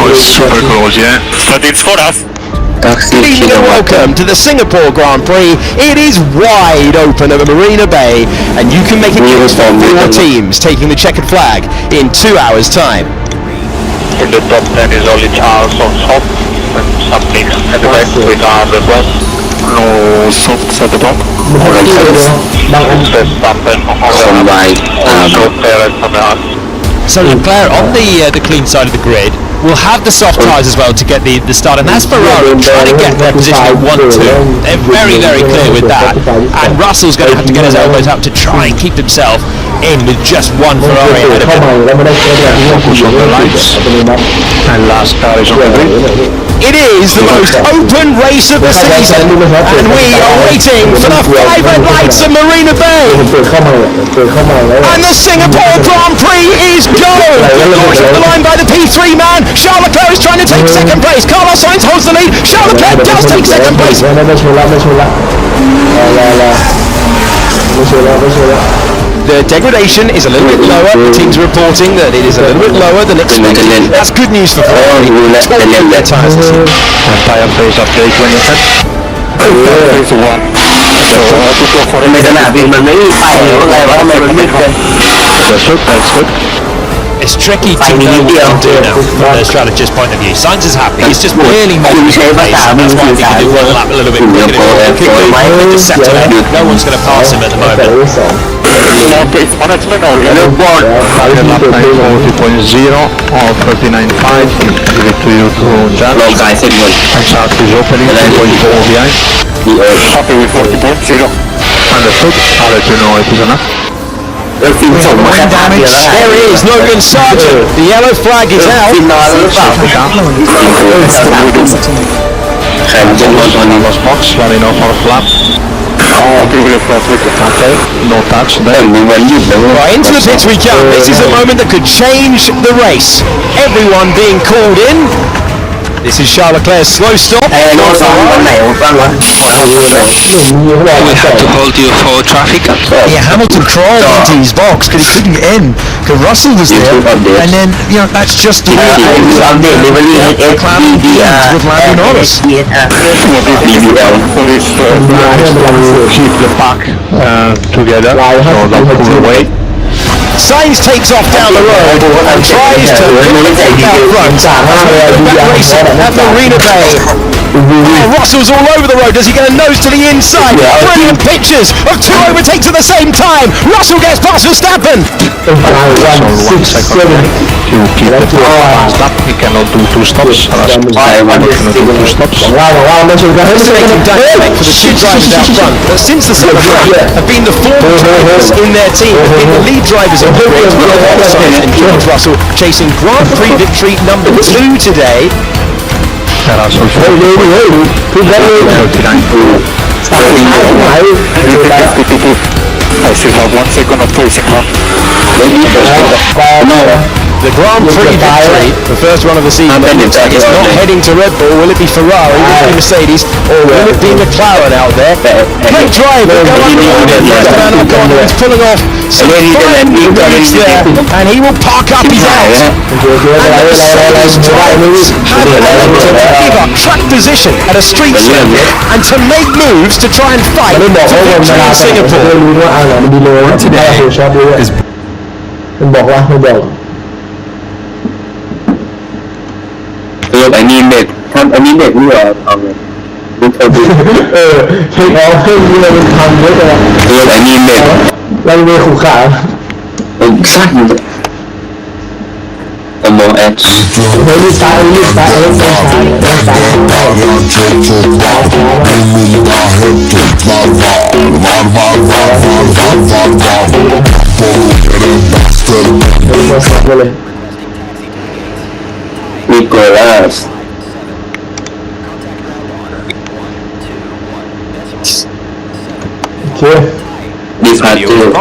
Oh, it's super close, yeah. But it's for us. Welcome to the Singapore Grand Prix. It is wide open at the Marina Bay, and you can make a case for 4 teams taking the checkered flag in 2 hours' time. In the top 10 is only Charles on top, and some mix at the back with as well. No softs at the top. So Leclerc on the clean side of the grid will have the soft tyres as well to get the start, and that's Ferrari trying to get their position at 1-2. They're very, very clear with that, and Russell's going to have to get his elbows up to try and keep himself in with just 1 Ferrari ahead of him. And last car is on the grid. It is the most open race of the season, and we are waiting for the 5 red lights of Marina Bay. And the Singapore Grand Prix is go! Launched up the line by the P3 man. Charles Leclerc is trying to take second place. Carlos Sainz holds the lead. Charles Leclerc does take second place. The degradation is a little bit lower. The teams are reporting that it is a little bit lower than expected. That's good news for Ferrari. Talking their tyres this year. And tyre phase update when you said. Phase 1. That's good. It's tricky to know what to do now from the strategist's point of view. Sainz is happy. He's just really making a pace, and that's why I think he did one lap a little bit quicker. Just settle in. No one's going to pass him at the moment. management or Lap time 40.0 or 39.5. Give it to you to judge. And shaft is opening 2.4 behind. happy with 40.0. Understood. I'll let you know if it's enough. Wing damage. There it is, Logan Sargent. The yellow flag is out. Box running off our flap. Okay, no touch there. Right, into the pits we come. This is a moment that could change the race. Everyone being called in. This is Charles Leclerc's slow stop. We have to hold you for traffic. Yeah, Hamilton crawled into his box, but he couldn't get in because Russell was there. And then, that's just the way it was. With Lando Norris. Keep the pack together, so don't pull away. Sainz takes off down the road and tries to take out front. Racing at Marina Bay. Russell's all over the road. Does he get a nose to the inside? Brilliant pictures of two overtakes at the same time. Russell gets past Verstappen. 1 second to keep the fast up. He cannot do 2 stops. Cannot do 2 stops. Fascinating dynamic for the two drivers out front. But since the summer break have been the former drivers in their team, have been the lead drivers of the race, and George Russell chasing Grand Prix victory number 2 today. Russell I still have 1 second of placing her. The Grand Prix victory, the first one of the season, looks like it's not heading to Red Bull. Will it be Ferrari, will it be Mercedes, or will it be McLaren out there? Great driver, Esteban Ocon, who's pulling off some fine moves there, and he will park up his out. And the Mercedes drivers have elected to give up track position at a street circuit and to make moves to try and fight for victory in Singapore. Today is I need it. I need it. We are I need it. Exactly. More edge. Nicolas. This had to approve.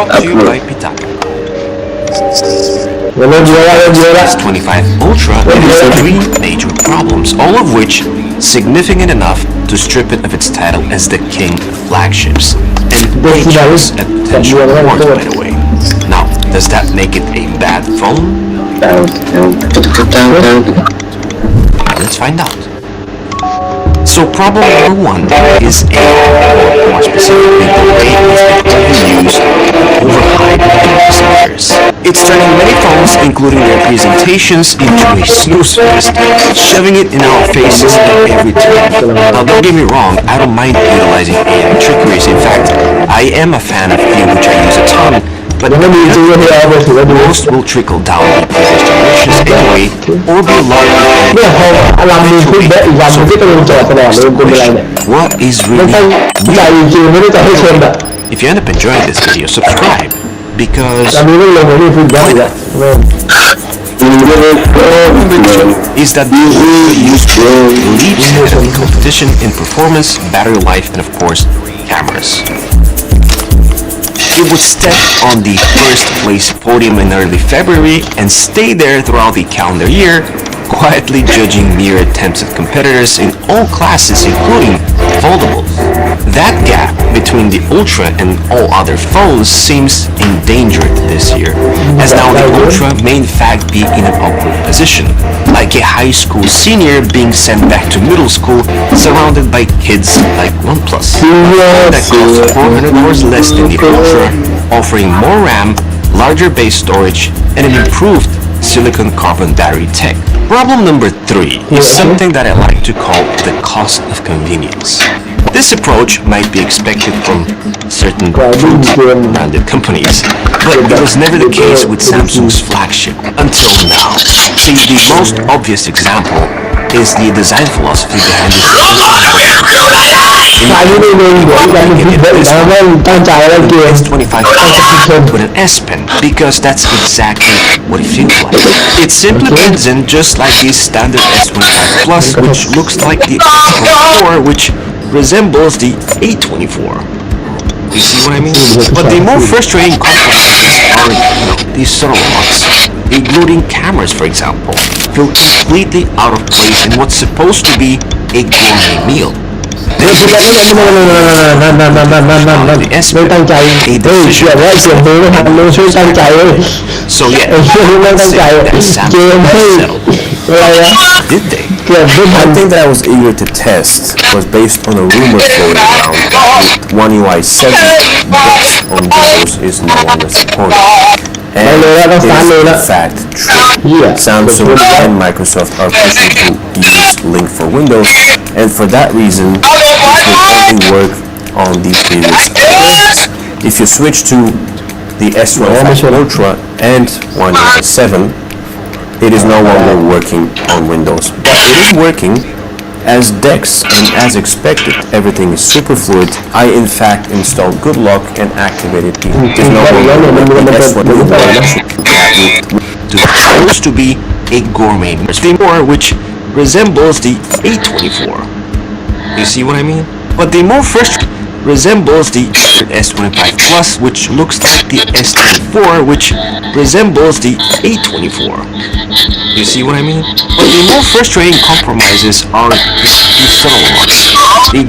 This 25 Ultra has 3 major problems, all of which significant enough to strip it of its title as the king of flagships, and dangerous at potential wars, by the way. Now, does that make it a bad phone? Let's find out. So problem number 1 is or more specifically, the way it's been overused and overhyped in recent years. It's turning many phones, including their presentations, into a snooze fest, shoving it in our faces at every turn. Now don't get me wrong, I don't mind utilizing AI trickeries. In fact, I am a fan of AI, which I use a ton. But most will trickle down in previous generations anyway, or be locked. What is really if you end up enjoying this video, subscribe, because is that the used leaps ahead of the competition in performance, battery life, and of course, cameras. It would step on the first place podium in early February and stay there throughout the calendar year, quietly judging mere attempts at competitors in all classes, including foldables. That gap between the Ultra and all other phones seems endangered this year, as now the Ultra may in fact be in an awkward position, like a high school senior being sent back to middle school surrounded by kids like OnePlus. That costs $400 less than the Ultra, offering more RAM, larger base storage, and an improved silicon carbon battery tech. Problem number 3 is something that I like to call the cost of convenience. This approach might be expected from certain branded companies, But it was never the case with Samsung's flagship until now. See, the most obvious example is the design philosophy behind the S25 with an S Pen, because that's exactly what it feels like. It simply blends in just like the standard S25 Plus, which looks like the S24, which resembles the A24. You see what I mean? But the more frustrating compromises are, these subtle ones. Including cameras, for example, feel completely out of place in what's supposed to be a gourmet meal. The S Pen, a decision. So yeah, let's say that Samsung settled. Did they? One thing that I was eager to test was based on a rumor floating around that One UI 7 bits on Windows is no longer supported. And it is in fact true. Samsung and Microsoft are pushing to use Link for Windows, and for that reason, it will only work on the previous OSs. If you switch to the S25 Ultra and One UI 7, it is no longer working on Windows, but it is working as DeX, and as expected, everything is super fluid. I in fact installed Good Lock and activated the supposed to be a gourmet more, which resembles the A24. You see what I mean? But the more frustrating resembles the S25 Plus, which looks like the S24, which resembles the A24. You see what I mean? But the more frustrating compromises are the subtle ones. The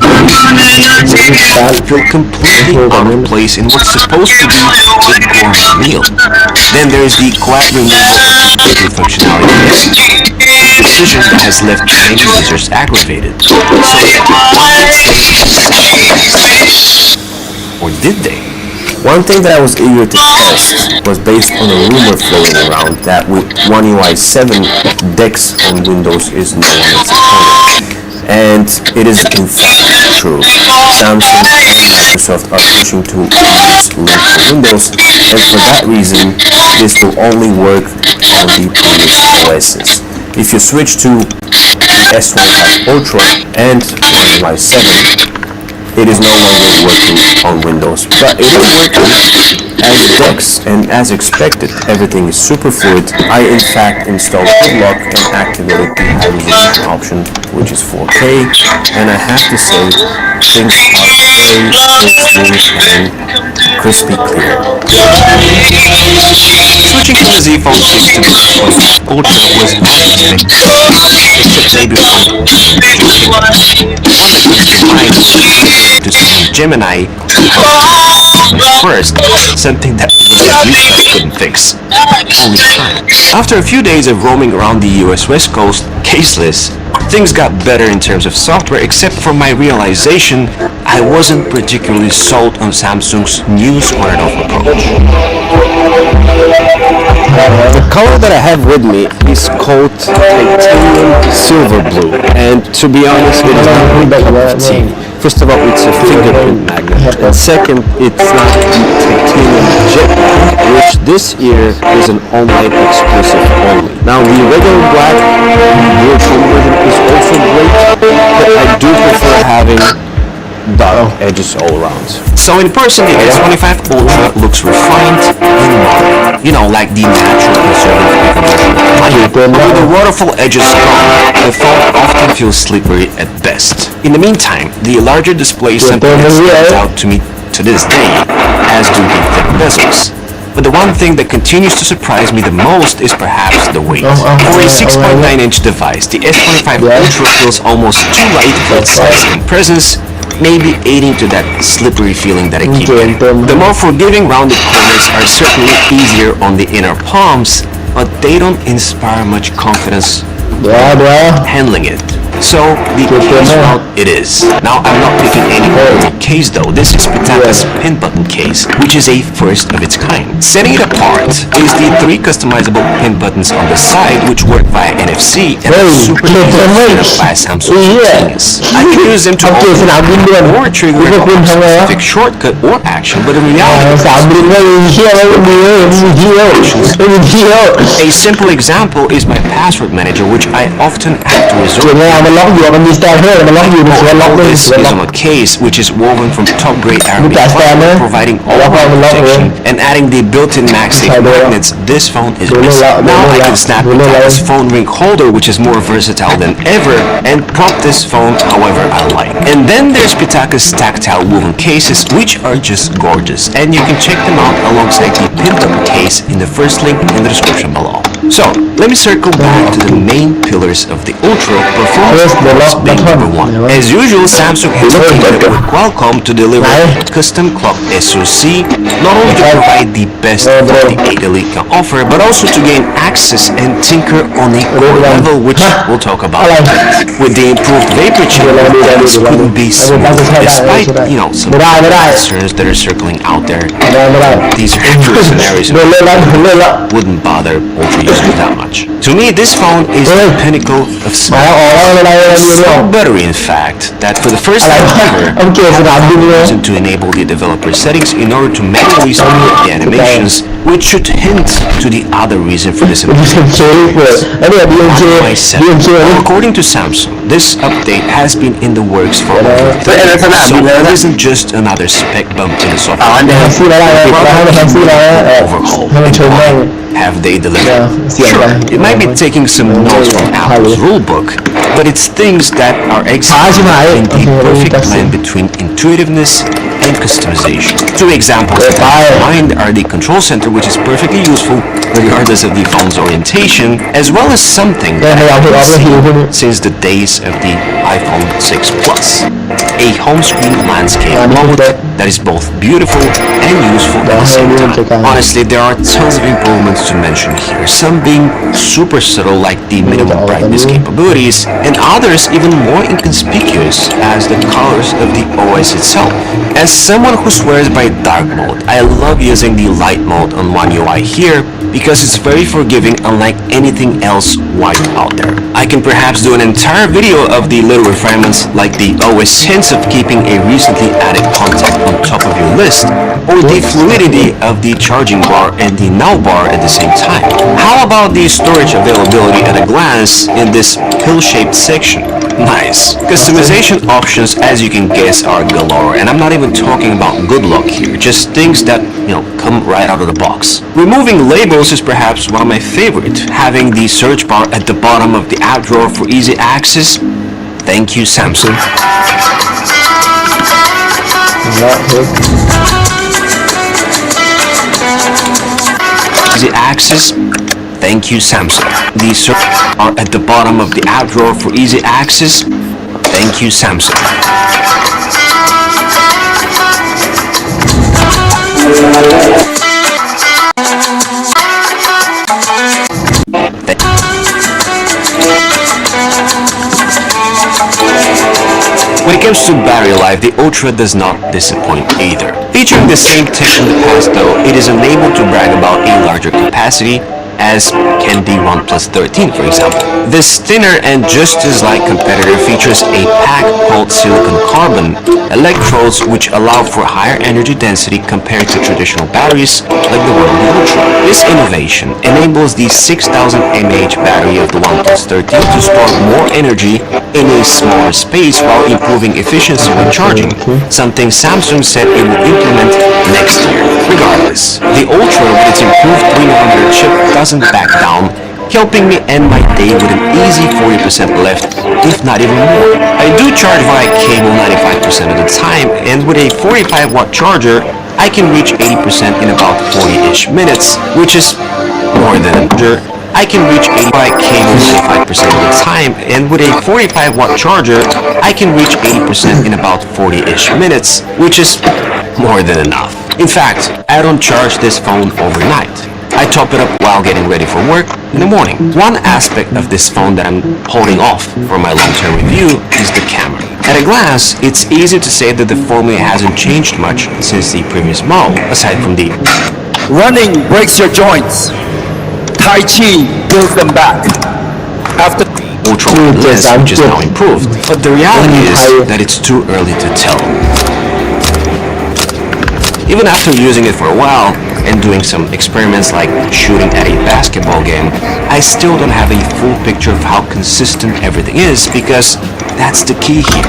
feel completely out of place in what's supposed to be a gourmet meal. Then there's the quiet removal of the functionality, a decision that has left many users aggravated. So or did they? One thing that I was eager to test was based on a rumor floating around that with One UI 7, DeX on Windows is no longer supported. And it is in fact true. Samsung and Microsoft are pushing to use Link for Windows, and for that reason, this will only work on the previous OSs. If you switch to the S25 Ultra and One UI 7, it is no longer working on Windows, but it is working as DeX, and as expected, everything is super fluid. I in fact installed Good Lock and activated the high resolution option, which is 4K, and I have to say, things are very smooth and crispy clear. Switching to the Z Fold 6 to the S25 Ultra was not expected, except maybe from one that comes to mind to see Gemini first, something that even couldn't fix. Only time. After a few days of roaming around the US West Coast caseless, things got better in terms of software, except for my realization I wasn't particularly sold on Samsung's new squared-off approach. The color that I have with me is called Titanium Silver Blue, and to be honest, it is not my cup of tea. First of all, it's a fingerprint magnet, and second, it's not the Titanium Jet, which this year is an online exclusive only. Now, the regular black virtual version is also great, but I do prefer having dark edges all around. So in person, the S25 Ultra looks refined and modern. You know, like the natural conservative version. With the waterfall edges gone, the phone often feels slippery at best. In the meantime, the larger display is something that stands out to me to this day, as do the thick bezels. But the one thing that continues to surprise me the most is perhaps the weight. For a 6.9-inch device, the S25 Ultra feels almost too light for its size and presence, maybe aiding to that slippery feeling that I keep getting. The more forgiving rounded corners are certainly easier on the inner palms, but they don't inspire much confidence handling it. So the case route it is. Now I'm not picking any normal case though. This is Spitaka's pin button case, which is a first of its kind. Setting it apart is the 3 customizable pin buttons on the side, which work via NFC and are super easy to set up by Samsung genius. I can use them to open or trigger a specific shortcut or action, but in reality, a simple example is my password manager, which I often have to resort to. This is on a case which is woven from top-grade Arabic fiber, providing all-round protection, and adding the built-in MagSafe magnets. This phone is missing. Now I can snap this phone ring holder, which is more versatile than ever, and prop this phone however I like. And then there's Spitaka's tactile woven cases, which are just gorgeous, and you can check them out alongside the pin button case in the first link in the description below. So, let me circle back to the main pillars of the Ultra, performance being number 1. As usual, Samsung has partnered with Qualcomm to deliver a custom clocked SoC, not only to provide the best that the 8 Elite can offer, but also to gain access and tinker on a core level, which we'll talk about. With the improved vapor chip, things couldn't be smooth, despite, some concerns that are circling out there. These future scenarios wouldn't bother Ultra users that much. To me, this phone is the pinnacle of smart. So buttery, in fact, that for the first time ever, I have reason to enable the developer settings in order to manually support the animations, which should hint to the other reason for this improvement. According to Samsung, this update has been in the works for over 30 years, so it isn't just another spec bump in the software. Overhaul. Have they delivered? Sure, it might be taking some notes from Apple's rulebook, but it's things that are executed in the perfect blend between intuitiveness and customization. 2 examples in mind are the control center, which is perfectly useful regardless of the phone's orientation, as well as something that I've seen since the days of the iPhone 6 Plus. A home screen landscape mode that is both beautiful and useful at the same time. Honestly, there are tons of improvements to mention here, some being super subtle like the minimum brightness capabilities, and others even more inconspicuous as the colors of the OS itself. As someone who swears by dark mode, I love using the light mode on One UI here because it's very forgiving, unlike anything else wide out there. I can perhaps do an entire video of the little refinements like the OS hints of keeping a recently added contact on top of your list, or the fluidity of the charging bar and the now bar at the same time. How about the storage availability at a glance in this pill-shaped section? Nice. Customization options, as you can guess, are galore, and I'm not even talking about good luck here, just things that, come right out of the box. Removing labels is perhaps one of my favorite. Having the search bar at the bottom of the app drawer for easy access. Thank you, Samsung. Easy access. Thank you, Samsung. The search bar at the bottom of the app drawer for easy access. Thank you, Samsung. When it comes to battery life, the Ultra does not disappoint either. Featuring the same tech in the past though, it is unable to brag about a larger capacity, as can the OnePlus 13 for example. This thinner and just as light competitor features a pack called silicon carbon electrodes, which allow for higher energy density compared to traditional batteries like the one in the Ultra. This innovation enables the 6000 mAh battery of the OnePlus 13 to store more energy in a smaller space while improving efficiency when charging, something Samsung said it will implement next year. Regardless, the Ultra with its improved 3nm chip doesn't back down, helping me end my day with an easy 40% left, if not even more. I do charge via cable 95% of the time, and with a 45-watt charger, I can reach 80% in about 40-ish minutes, which is more than I can reach 80 by cable 95% of the time, and with a 45-watt charger, I can reach 80% in about 40-ish minutes, which is more than enough. In fact, I don't charge this phone overnight. I top it up while getting ready for work in the morning. One aspect of this phone that I'm holding off for my long-term review is the camera. At a glance, it's easy to say that the formula hasn't changed much since the previous model, aside from the running breaks your joints. Tai Chi builds them back. After ultra-wide lens, which is now improved, but the reality is that it's too early to tell. Even after using it for a while and doing some experiments like shooting at a basketball game, I still don't have a full picture of how consistent everything is, because that's the key here.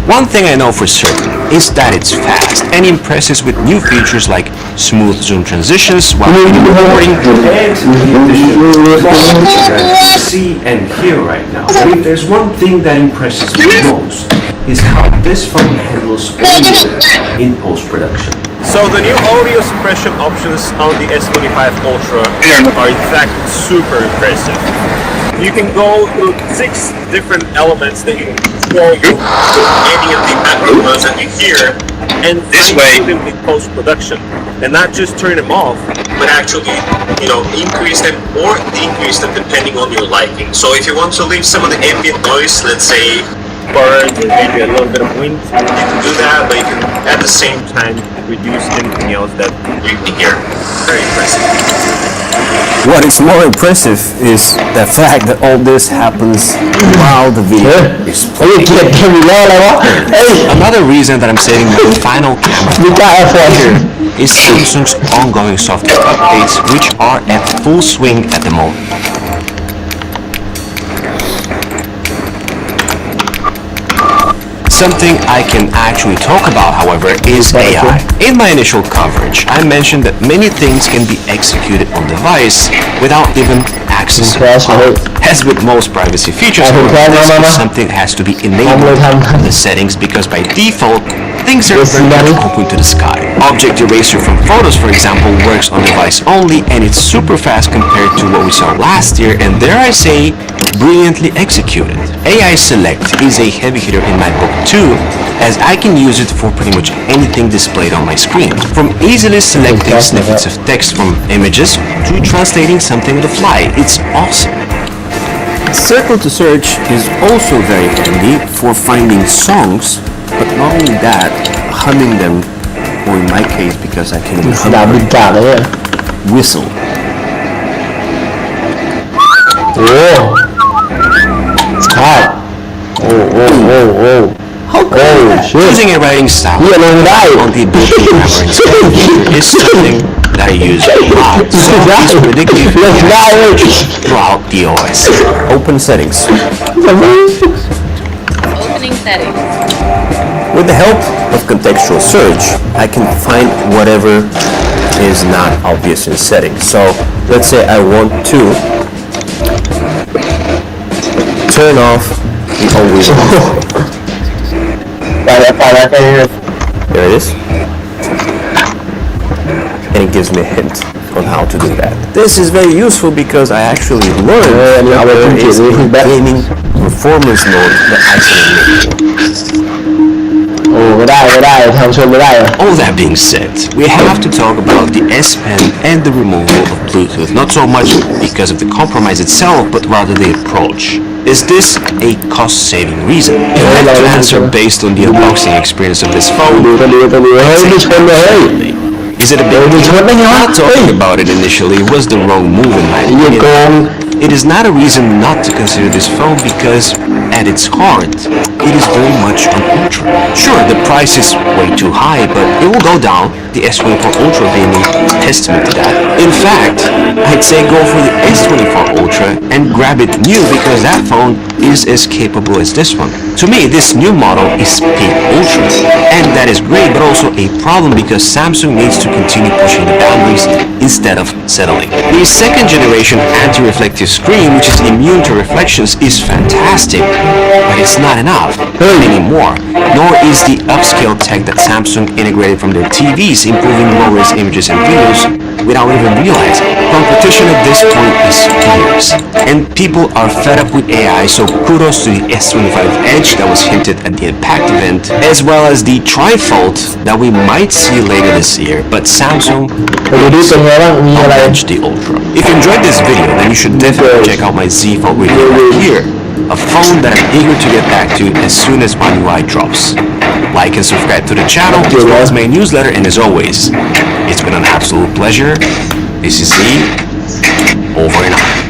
One thing I know for certain is that it's fast and impresses with new features like smooth zoom transitions while recording and see and hear right now. But if there's one thing that impresses me most, is how this phone handles audio in post-production. So the new audio suppression options on the S25 Ultra are in fact super impressive. You can go to 6 different elements that you can control with any of the background noise that you hear, and this way in post-production, and not just turn them off, but actually, increase them or decrease them depending on your liking. So if you want to leave some of the ambient noise, let's say birds or maybe a little bit of wind, you can do that, but you can at the same time reduce anything else that you can hear. Very impressive. What is more impressive is the fact that all this happens while the video is playing. Another reason that I'm saving my final camera here is Samsung's ongoing software updates, which are at full swing at the moment. Something I can actually talk about, however, is AI. In my initial coverage, I mentioned that many things can be executed on device without even accessing it. As with most privacy features, this is something that has to be enabled in the settings, because by default, things are very much open to the sky. Object erasure from photos, for example, works on device only, and it's super fast compared to what we saw last year, and dare I say, brilliantly executed. AI Select is a heavy hitter in my book too, as I can use it for pretty much anything displayed on my screen. From easily selecting snippets of text from images to translating something on the fly. It's awesome. Circle to search is also very handy for finding songs, but not only that, humming them, or in my case, because I can even whistle. Oh, it's hot. Oh. Choosing a writing style on the ability grammar instead is something that I use a lot, so it's predictive throughout the OS. Open settings. Opening settings. With the help of contextual search, I can find whatever is not obvious in settings. So let's say I want to turn off the always on. There it is. And it gives me a hint on how to do that. This is very useful because I actually learned how there is a gaming performance mode that I can make. All that being said, we have to talk about the S Pen and the removal of Bluetooth, not so much because of the compromise itself, but rather the approach. Is this a cost-saving reason? If I had to answer based on the unboxing experience of this phone, is it a big deal? Not talking about it initially was the wrong move in my opinion. It is not a reason not to consider this phone because, at its heart, it is very much an Ultra. Sure, the price is way too high, but it will go down, the S24 Ultra being a testament to that. In fact, I'd say go for the S24 Ultra and grab it new because that phone is as capable as this one. To me, this new model is peak Ultra, and that is great, but also a problem because Samsung needs to continue pushing the boundaries instead of settling. The second generation anti-reflective screen, which is immune to reflections, is fantastic, but it's not enough anymore. Nor is the upscale tech that Samsung integrated from their TVs, improving low-res images and videos without even realizing. Competition at this point is fierce, and people are fed up with AI, so kudos to the S25 Edge that was hinted at the Impact event, as well as the Trifold that we might see later this year, but Samsung launched the Ultra. If you enjoyed this video, then you should definitely check out my Z Fold review right here, a phone that I'm eager to get back to as soon as One UI drops. Like and subscribe to the channel, as well as my newsletter, and as always, it's been an absolute pleasure. This is Z, over and out.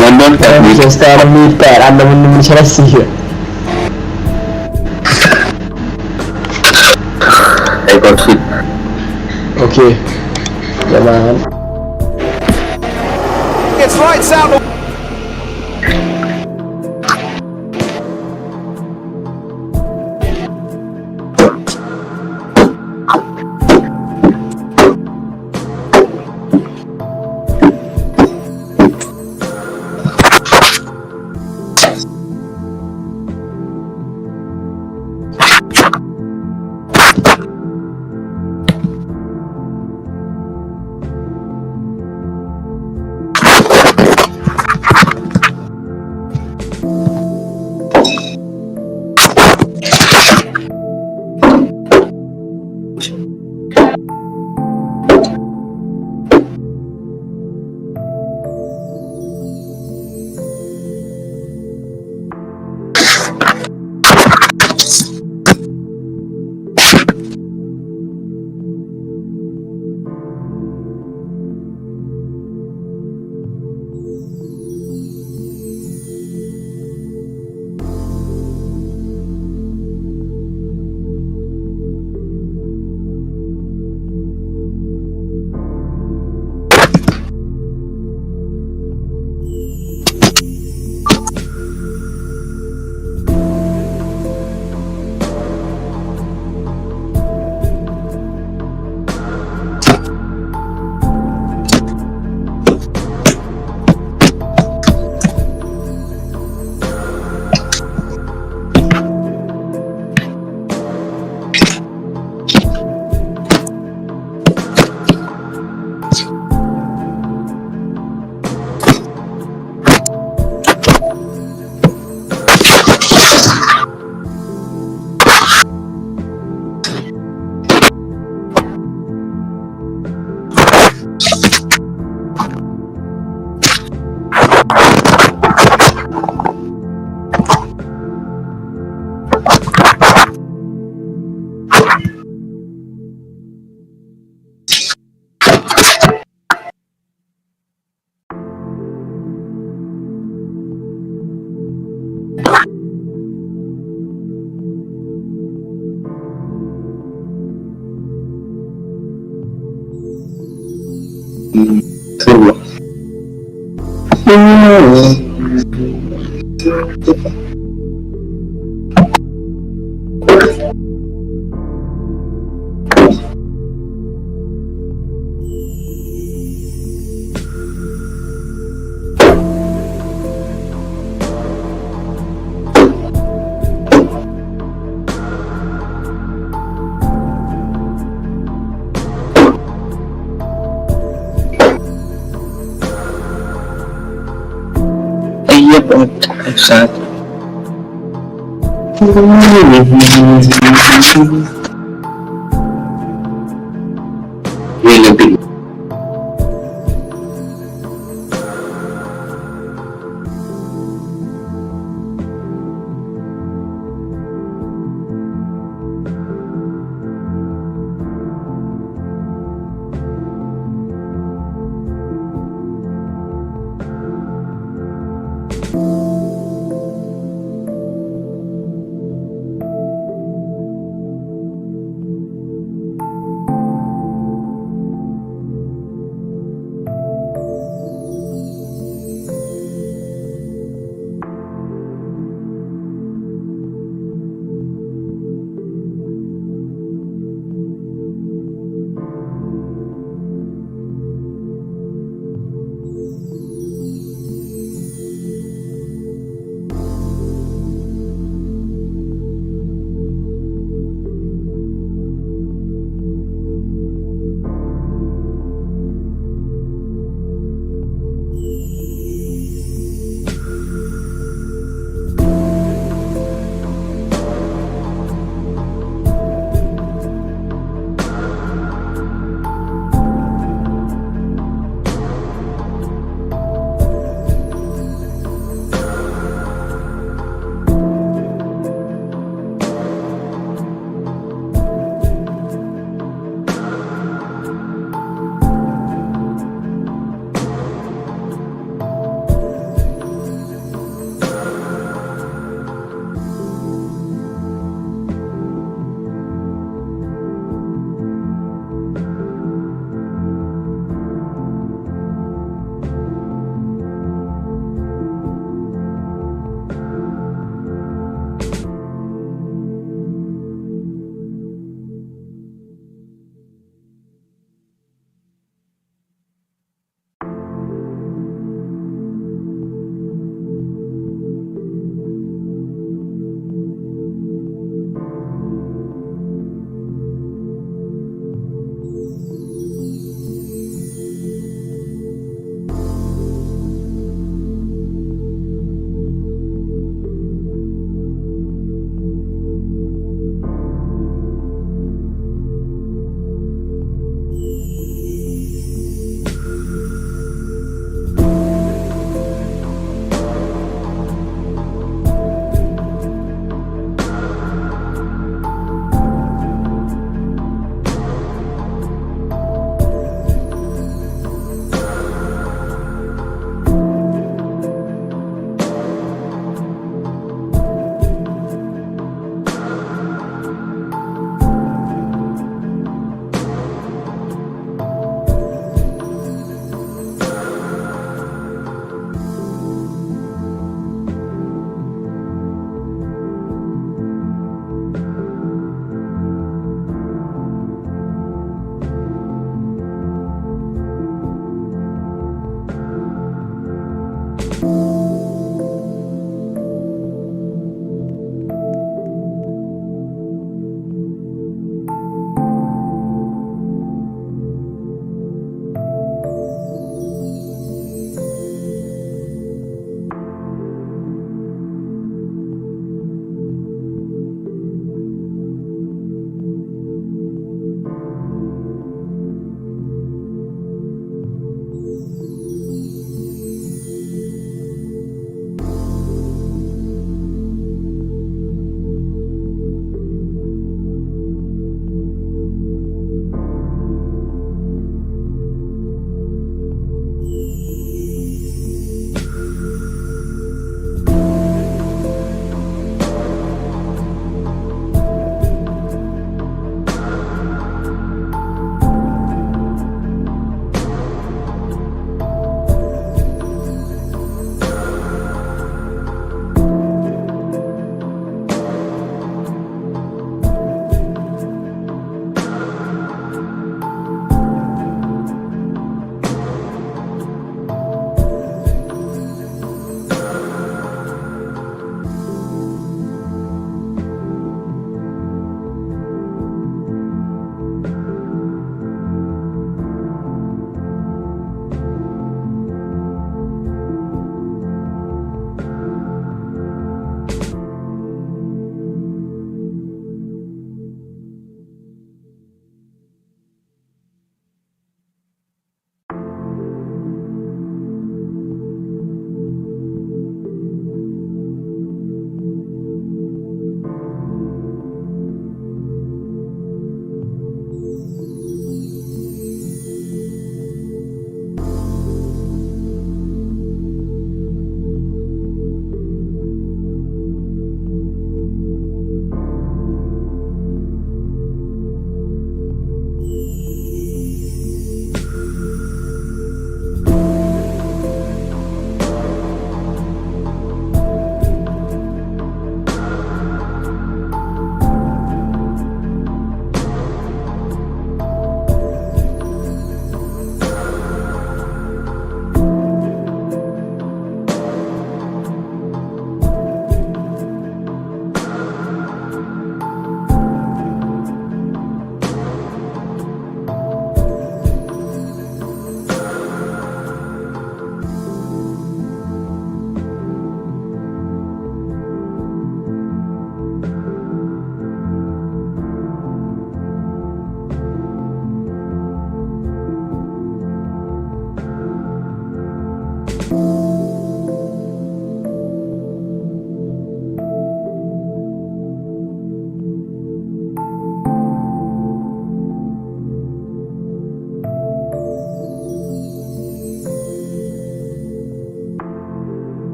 London 8 วิแต่มันมี8 อันแต่มันใช้ได้4ไอ้กดผิดโอเคเดี๋ยวมาครับ It's lights out. Exacto. Really big.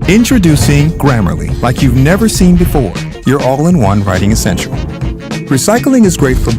Introducing Grammarly, like you've never seen before. Your all-in-one writing essential. Recycling is great for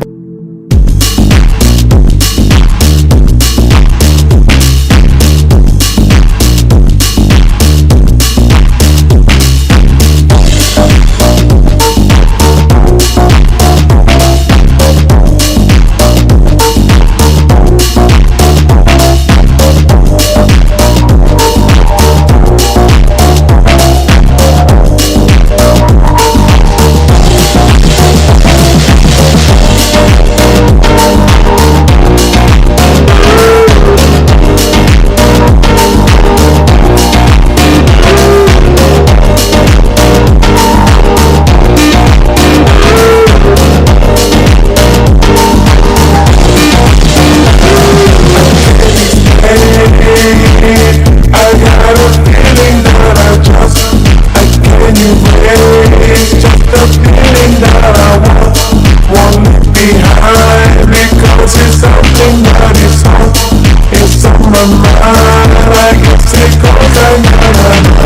I guess it goes